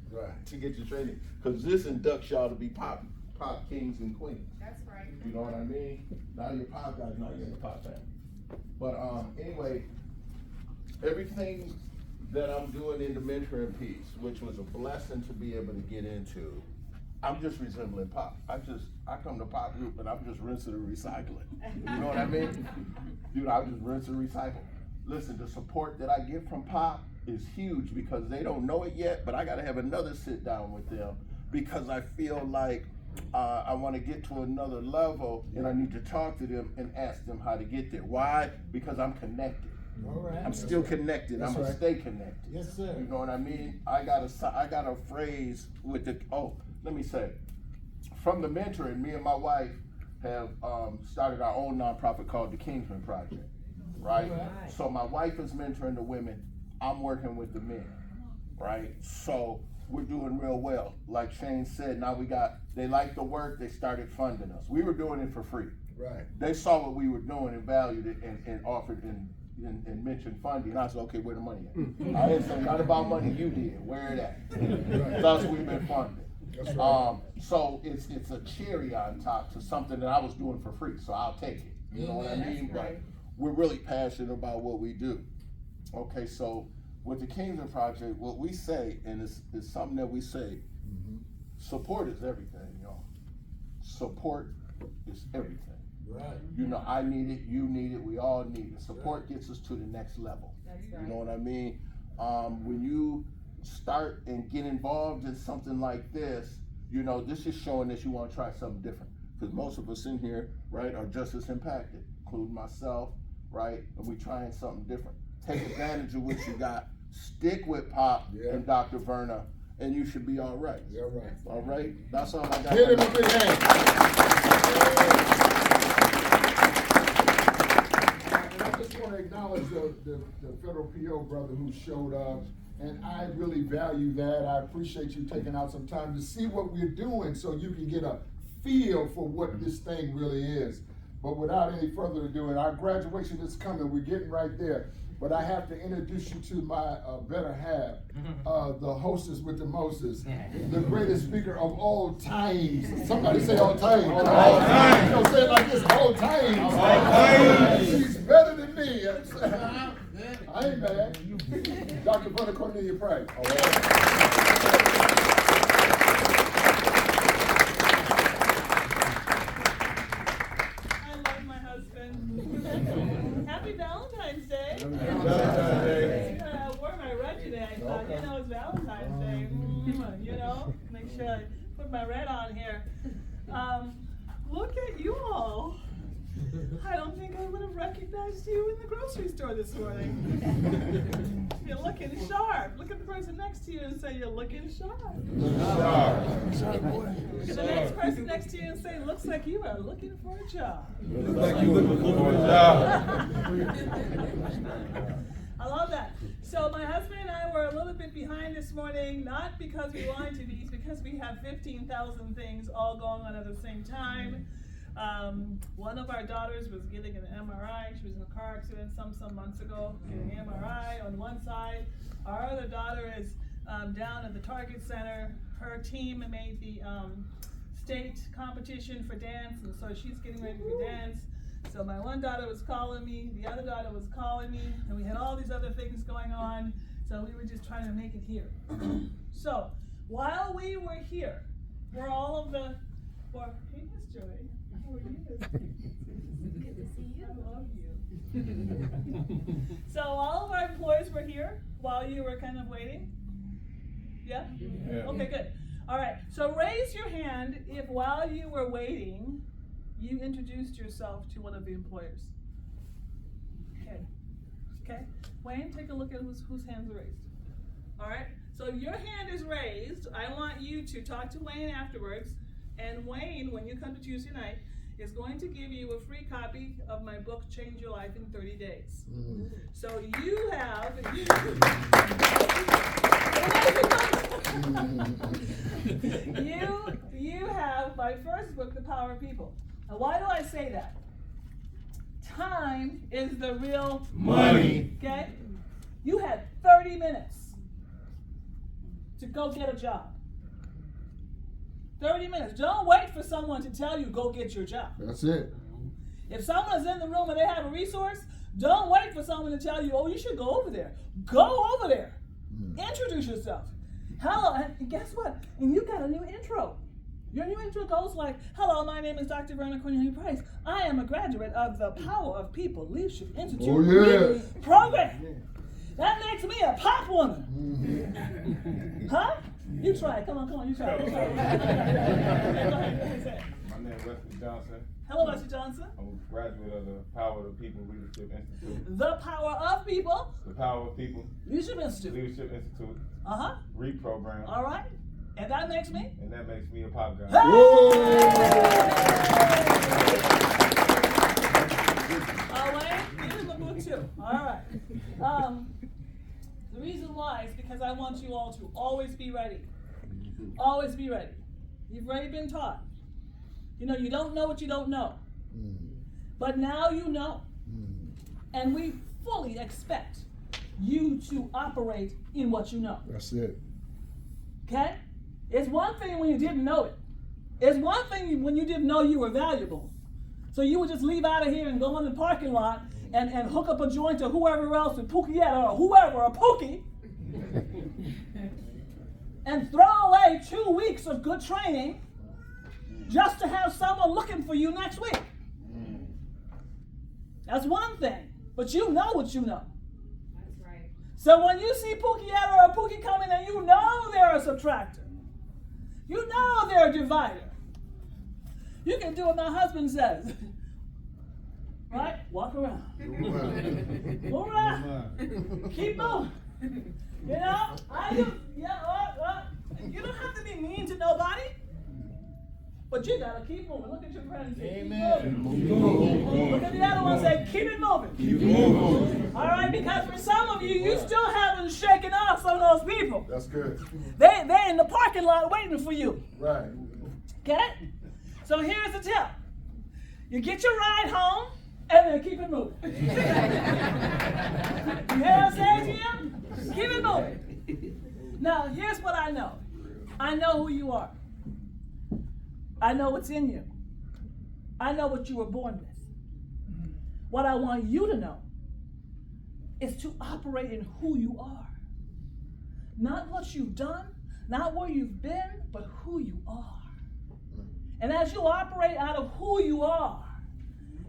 S: to get your training, because this inducts y'all to be pop kings and queens.
K: That's right.
S: You know what I mean? Now you're pop guys, now you're in the pop family. But anyway, everything that I'm doing in the mentoring piece, which was a blessing to be able to get into, I'm just resembling Pop. I come to Pop group and I'm just rinsing and recycling. You know what I mean? Dude, I just rinse and recycle. Listen, the support that I get from Pop is huge, because they don't know it yet, but I gotta have another sit down with them, because I feel like I want to get to another level, and I need to talk to them and ask them how to get there. Why? Because I'm connected.
A: All right.
S: I'm still connected. I'm gonna stay connected.
A: Yes, sir.
S: You know what I mean? I got a phrase with the, let me say, from the mentoring, me and my wife have started our own nonprofit called the Kingsman Project, right? So my wife is mentoring the women, I'm working with the men, right? So we're doing real well. Like Shane said, now they like the work, they started funding us. We were doing it for free. Right. They saw what we were doing and valued it and offered and mentioned funding. I said, okay, where the money at? I didn't say not about money, you did. Where it at? Thus we've been funded. That's right. So it's a cherry on top to something that I was doing for free, so I'll take it. You know what I mean? But we're really passionate about what we do. Okay, so with the Kingsman Project, what we say, and it's something that we say, support is everything, y'all. Support is everything. Right. I need it, you need it, we all need it. Support gets us to the next level. That's right. You know what I mean? When you start and get involved in something like this, this is showing that you want to try something different. Because most of us in here, right, are just as impacted, including myself, right? And we trying something different. Take advantage of what you got. Stick with Pop and Dr. Verna, and you should be all right. Yeah, right. All right? That's all I got. Give him a big hand. And I just want to acknowledge the federal PO brother who showed up, and I really value that. I appreciate you taking out some time to see what we're doing so you can get a feel for what this thing really is. But without any further ado, and our graduation is coming, we're getting right there. But I have to introduce you to my better half, the hostess with the mostest, the greatest speaker of all times. Somebody say all times. All times. Say it like this, all times. All times. She's better than me. I ain't bad. Dr. Verna Cornelia Price. All right.
J: Happy Valentine's Day. I wore my red today. I thought, it's Valentine's Day. Make sure I put my red on here. Look at you all. I don't think I would have recognized you in the grocery store this morning. You're looking sharp. Look at the person next to you and say, you're looking sharp. Sharp boy. Look at the next person next to you and say, looks like you are looking for a job. Looks like you looking for a job. I love that. So my husband and I were a little bit behind this morning, not because we wanted to be, it's because we have 15,000 things all going on at the same time. One of our daughters was getting an MRI. She was in a car accident some months ago, getting an MRI on one side. Our other daughter is down at the Target Center. Her team made the state competition for dance, and so she's getting ready for dance. So my one daughter was calling me, the other daughter was calling me, and we had all these other things going on, so we were just trying to make it here. So while we were here, were all of the, hey, Miss Joy. How are you? Good to see you. So all of our employees were here while you were kind of waiting? Yeah?
B: Yeah.
J: Okay, good. All right, so raise your hand if while you were waiting, you introduced yourself to one of the employers. Okay. Okay. Wayne, take a look at whose hands are raised. All right, so your hand is raised. I want you to talk to Wayne afterwards, and Wayne, when you come to Tuesday night, is going to give you a free copy of my book, Change Your Life in 30 Days. So you have, you have my first book, The Power of People. Now why do I say that? Time is the real money. Okay? You had 30 minutes to go get a job. 30 minutes. Don't wait for someone to tell you, go get your job.
A: That's it.
J: If someone's in the room and they have a resource, don't wait for someone to tell you, oh, you should go over there. Go over there. Introduce yourself. Hello, and guess what? And you got a new intro. Your new intro goes like, hello, my name is Dr. Verna Cornelia Price. I am a graduate of the Power of People Leadership Institute REEP program. That makes me a pop woman. Huh? You try it. Come on, you try it.
H: My name is Wesley Johnson.
J: Hello, Wesley Johnson.
H: I'm a graduate of the Power of People Leadership Institute.
J: The Power of People.
H: The Power of People
J: Leadership Institute.
H: Leadership Institute.
J: Uh-huh.
H: REEP program.
J: All right. And that makes me?
H: And that makes me a pop guy.
J: Wayne, give him a book too. All right. The reason why is because I want you all to always be ready. Always be ready. You've already been taught. You know, you don't know what you don't know. But now you know. And we fully expect you to operate in what you know.
A: That's it.
J: Okay? It's one thing when you didn't know it. It's one thing when you didn't know you were valuable. So you would just leave out of here and go in the parking lot and hook up a joint to whoever else, with Pookietta or whoever, or Pookie, and throw away 2 weeks of good training just to have someone looking for you next week. That's one thing. But you know what you know.
K: That's right.
J: So when you see Pookietta or a Pookie coming and you know they're a subtractor, you know they're a divider, you can do what my husband says. Right? Walk around. Move around. Keep moving. You know? You don't have to be mean to nobody. But you gotta keep moving. Look at your friend and say, keep moving. Look at the other one and say, keep it moving. Keep moving. All right, because for some of you, you still haven't shaken off some of those people.
A: That's good.
J: They're in the parking lot waiting for you.
A: Right.
J: Okay? So here's the tip. You get your ride home, and then keep it moving. You hear what I'm saying to you? Keep it moving. Now, here's what I know. I know who you are. I know what's in you. I know what you were born with. What I want you to know is to operate in who you are. Not what you've done, not where you've been, but who you are. And as you operate out of who you are,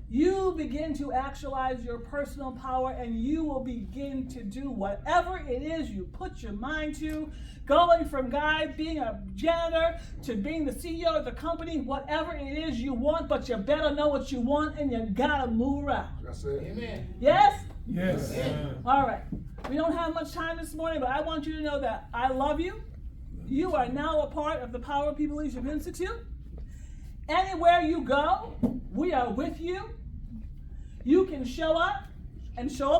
J: you begin to actualize your personal power, and you will begin to do whatever it is you put your mind to, going from guy being a janitor to being the CEO of the company, whatever it is you want, but you better know what you want, and you gotta move around.
A: That's it. Amen.
J: Yes?
B: Yes.
J: All right. We don't have much time this morning, but I want you to know that I love you. You are now a part of the Power of People Leadership Institute. Anywhere you go, we are with you. You can show up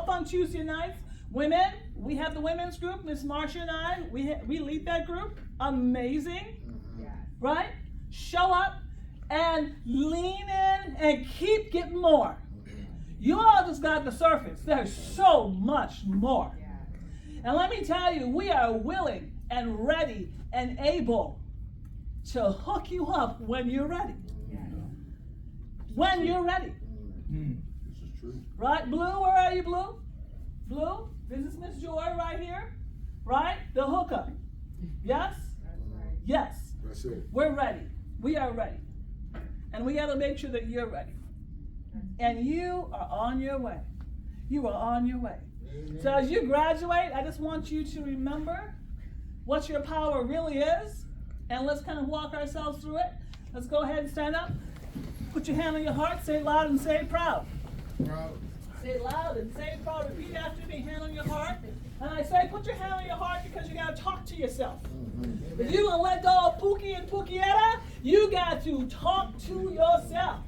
J: on Tuesday nights. Women, we have the women's group. Miss Marcia and I, we lead that group. Amazing. Right? Show up and lean in and keep getting more. You all just got the surface. There's so much more. And let me tell you, we are willing and ready and able to hook you up when you're ready. When you're ready.
A: This is true.
J: Right? Blue, where are you, Blue? Blue, this is Miss Joy right here. Right? The hookup. Yes? Yes.
A: That's it.
J: We're ready. We are ready. And we got to make sure that you're ready. And you are on your way. you are on your way. So as you graduate, I just want you to remember what your power really is, and let's kind of walk ourselves through it. Let's go ahead and stand up. Put your hand on your heart, say it loud and say it proud.
S: Proud.
J: Say it loud and say it proud. Repeat after me, hand on your heart. And I say put your hand on your heart because you got to talk to yourself. If you're going to let go of Pookie and Pookietta, you got to talk to yourself.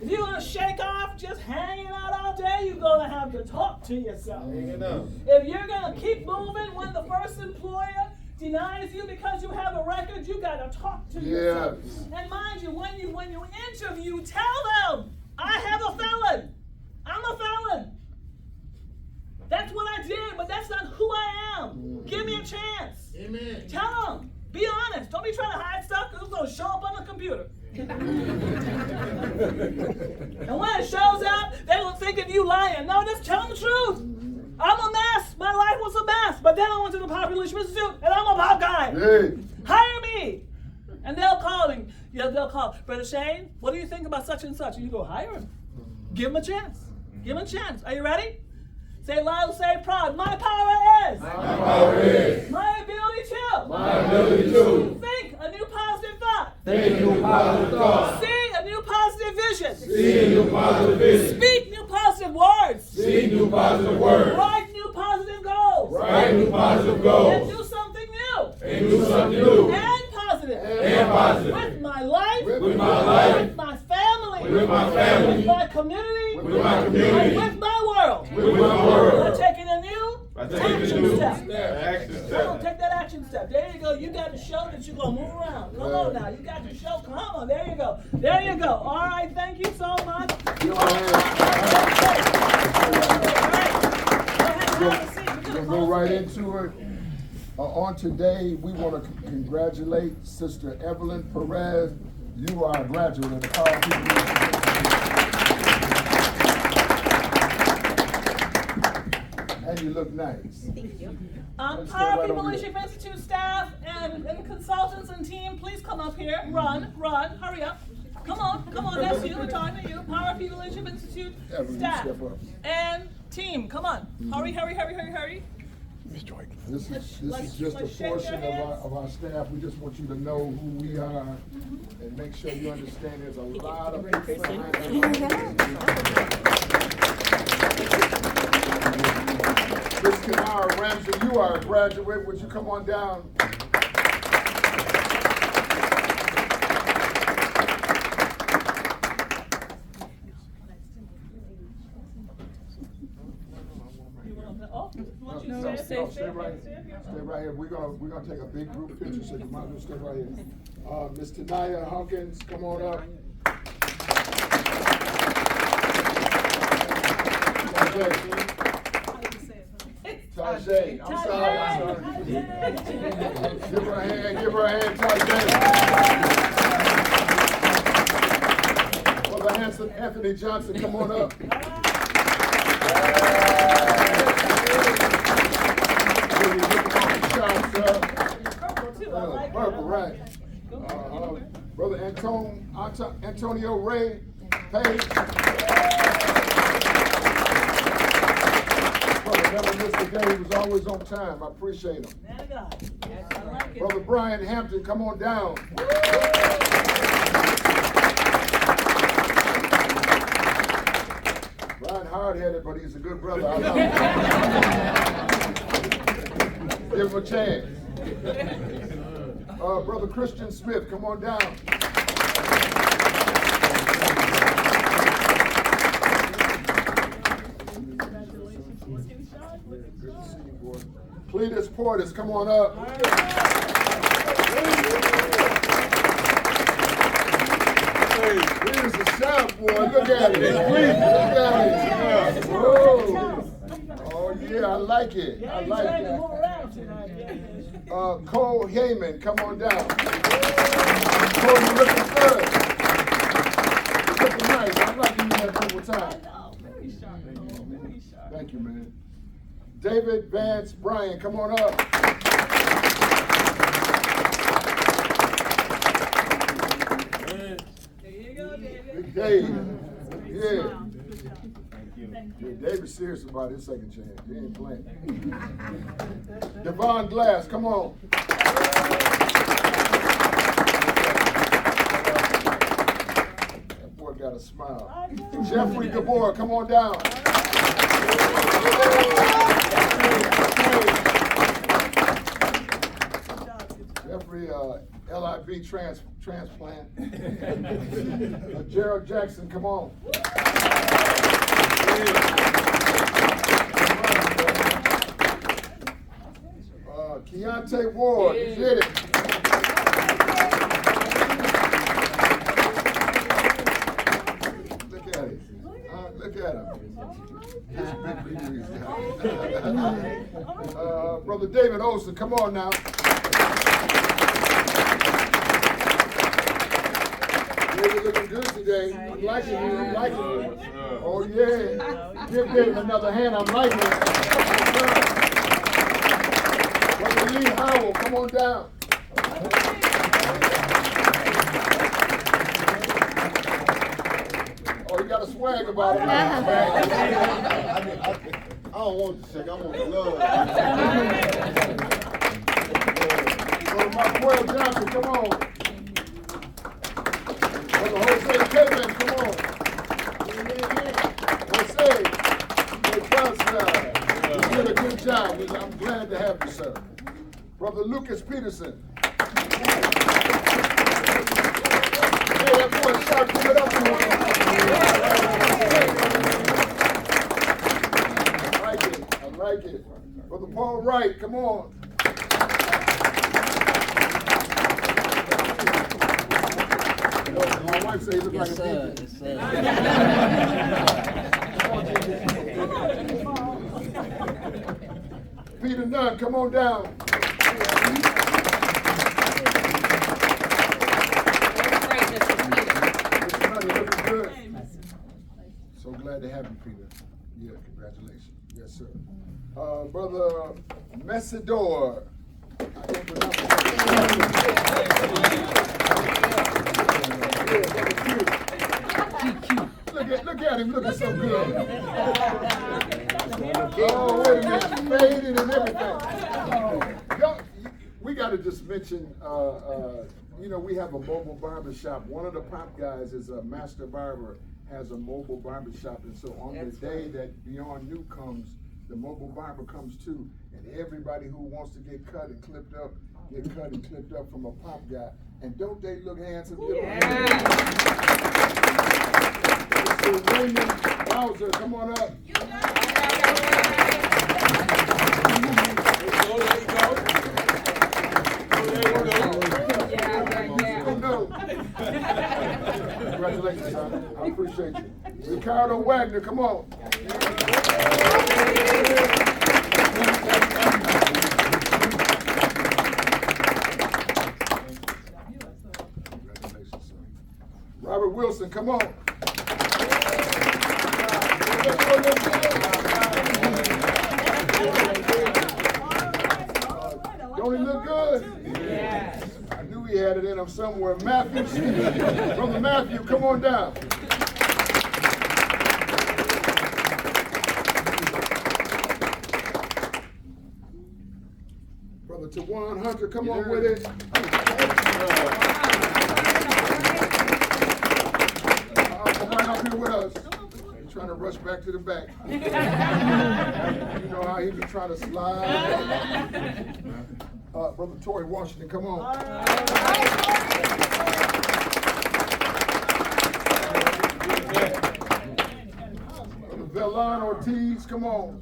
J: If you're going to shake off just hanging out all day, you're going to have to talk to yourself. If you're going to keep moving when the first employer denies you because you have a record, you got to talk to yourself. And mind you, when you interview, tell them, I have a felon. I'm a felon. That's what I did, but that's not who I am. Give me a chance.
S: Amen.
J: Tell them. Be honest. Don't be trying to hide stuff because it's going to show up on the computer. And when it shows up, they will think of you lying. No, just tell them the truth. I'm a mess. My life was a mess. But then I went to the Population Institute, and I'm a pop guy.
A: Hey.
J: Hire me. And they'll call me. Yeah, they'll call, Brother Shane, what do you think about such and such? And you go, hire him. Give him a chance. Give him a chance. Are you ready? Say it loud, say it proud. My power is.
S: My power is.
J: My ability to.
S: My ability to.
J: Think a new positive thought.
S: Think new positive thought.
J: See a new positive vision.
S: See a new positive vision.
J: Speak new positive words.
S: Speak new positive words.
J: Write new positive goals.
S: Write new positive goals.
J: And do something new.
S: And do something new.
J: And positive.
S: And positive.
J: With my life.
S: With my life.
J: With my family.
S: With my family.
J: With my community.
S: With my community.
J: And with my world.
S: With my world.
J: We're taking a new action step.
S: Action
J: Come
S: step.
J: on, take that action step. There you go. You got to show that you're going to move around. Come on now. You got to show. Come on. There you go. There you go. All right. Thank you so much. You are
A: We'll go right into it. On today, we want to congratulate Sister Evelyn Perez. You are a graduate of the Power People. And you look nice.
J: Thank you.
A: Let's stay
J: Power
A: right
J: People
A: over
J: Leadership Institute staff and consultants and team, please come up here. Run, hurry up. Come on, that's you. We're talking to you. Power People Leadership Institute staff and team, come on. Hurry.
A: This is just a portion of our staff. We just want you to know who we are and make sure you understand there's a lot of people behind us. Miss Kenara Ramsey, you are a graduate. Would you come on down? Stay right here. We're gonna take a big group picture, so you might as well stay right here. Miss Tanaya Hawkins, come on up. Tajay, I'm sorry. Give her a hand, Tajay. Brother handsome Anthony Johnson, come on up. Purple, right. Brother Antonio Ray Page. Brother never missed a day. He was always on time. I appreciate him. Brother Brian Hampton, come on down. Brian hard-headed, but he's a good brother. I love him. Give him a chance. Brother Christian Smith, come on down. Good to see you, boy. Cletus Portis, come on up. Hey, Cletus is sharp, boy. Look at it. Look at it. Whoa. Oh, yeah, I like it. I like it. Cole Heyman, come on down. Cole, you're looking good. You're looking nice. I'm liking you that couple times. Thank you, man. David Vance Bryan, come on up.
J: There you go, David.
A: Big Dave. Yeah.
H: you.
A: Yeah, David's serious about his second chance. He ain't playing. Devon Glass, come on. That boy got a smile. Jeffrey Gabor, come on down. Jeffrey, LIB transplant. Gerald Jackson, come on. Keontae Ward, you did it. Look at it. Look at him. He's big. Brother David Olson, come on now. David looking good today. I'm liking you. I'm liking you. Oh yeah. Give David another hand. I'm liking it. Brother Lee Howell, come on down. Oh, you got a swag about it. I don't want the shake. I want the love. Brother Mark Johnson, come on. Brother Jose Kevin, come on. Jose, you did a good job. I'm glad to have you, sir. Brother Lucas Peterson. Hey, that boy sharp, give it up to him. I like it. Brother Paul Wright, come on. My wife says he looks like a deacon. Peter Nunn, come on down. Looking good. So glad to have you, Peter. Yeah, congratulations. Yes, sir. Brother Messidor. Look at him looking so good. Oh, wait a minute, faded and everything. We got to just mention, you know, we have a mobile barber shop. One of the pop guys is a master barber, has a mobile barber shop, and so on the day that Beyond New comes, the mobile barber comes too, and everybody who wants to get cut and clipped up, get cut and clipped up from a pop guy. And don't they look handsome? Yeah. Mr. Raymond Bowser, come on up. Congratulations, son. I appreciate you. Ricardo Wagner, come on. Congratulations, son. Robert Wilson, come on. Don't he look good? Yes. I knew he had it in him somewhere. Matthew, Brother Matthew, come on down. Brother Tawan Hunter, come on with it. Come on up here with us. He's trying to rush back to the back. You know how he was trying to slide. Brother Torrey Washington, come on. Brother Velon Ortiz, come on.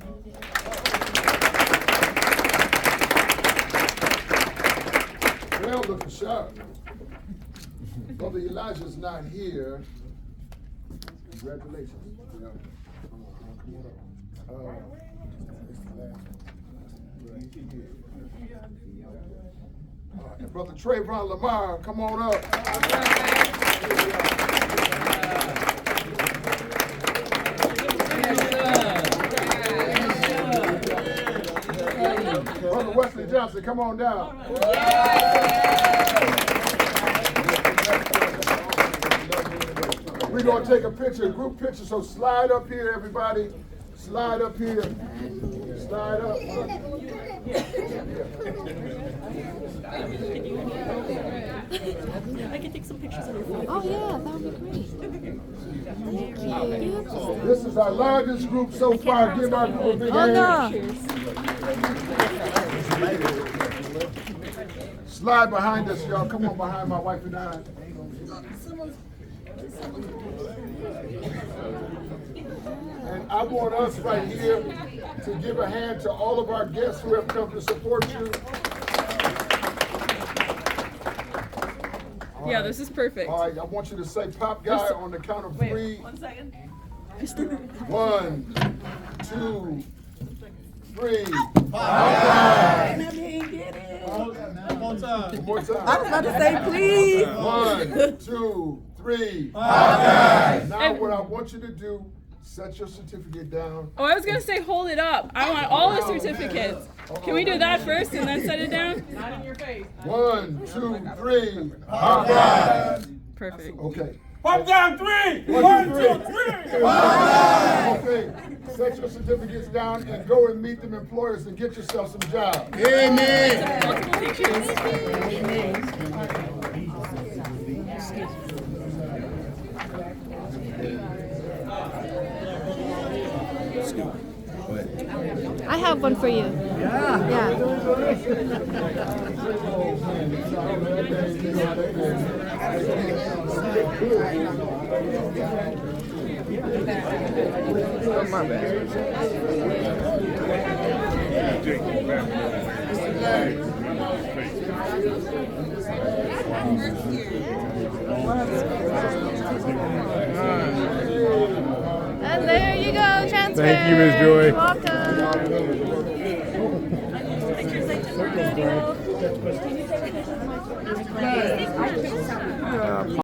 A: Well, looking sharp. Brother Elijah's not here. Congratulations. Yeah. Come on up. And Brother Trayvon Lamar, come on up. Brother Wesley Johnson, come on down. We're gonna take a picture, a group picture, so slide up here, everybody. Slide up here. Slide up.
F: I can take some pictures of your phone.
O: Oh yeah, that would be great. Thank you.
A: This is our largest group so far. Give our group a big hand. Slide behind us, y'all. Come on behind my wife and I. And I want us right here to give a hand to all of our guests who have come to support you.
T: Yeah, this is perfect.
A: All right, I want you to say "Pop Guy" on the count of 3.
J: Wait, 1 second.
A: 1, 2, 3.
J: Pop
A: Guy.
J: And I didn't get it.
A: One more time. One more time.
J: I was about to say, please.
A: 1, 2, 3. Pop Guy. Now what I want you to do, set your certificate down.
T: Oh, I was gonna say hold it up. I want all the certificates. Can we do that first and then set it down?
J: Not in your face.
A: 1, 2, 3. Pop Guy.
T: Perfect.
A: Okay.
B: Pop down 3!
A: 1, 2, 3. Okay, set your certificates down and go and meet them employers and get yourself some jobs.
S: Amen.
T: Multiple pictures.
O: I have one for you. Yeah.
S: My bad.
O: And there you go, transfer.
G: Thank you, Ms. Joy.
O: You're welcome.
G: Circles, Brian.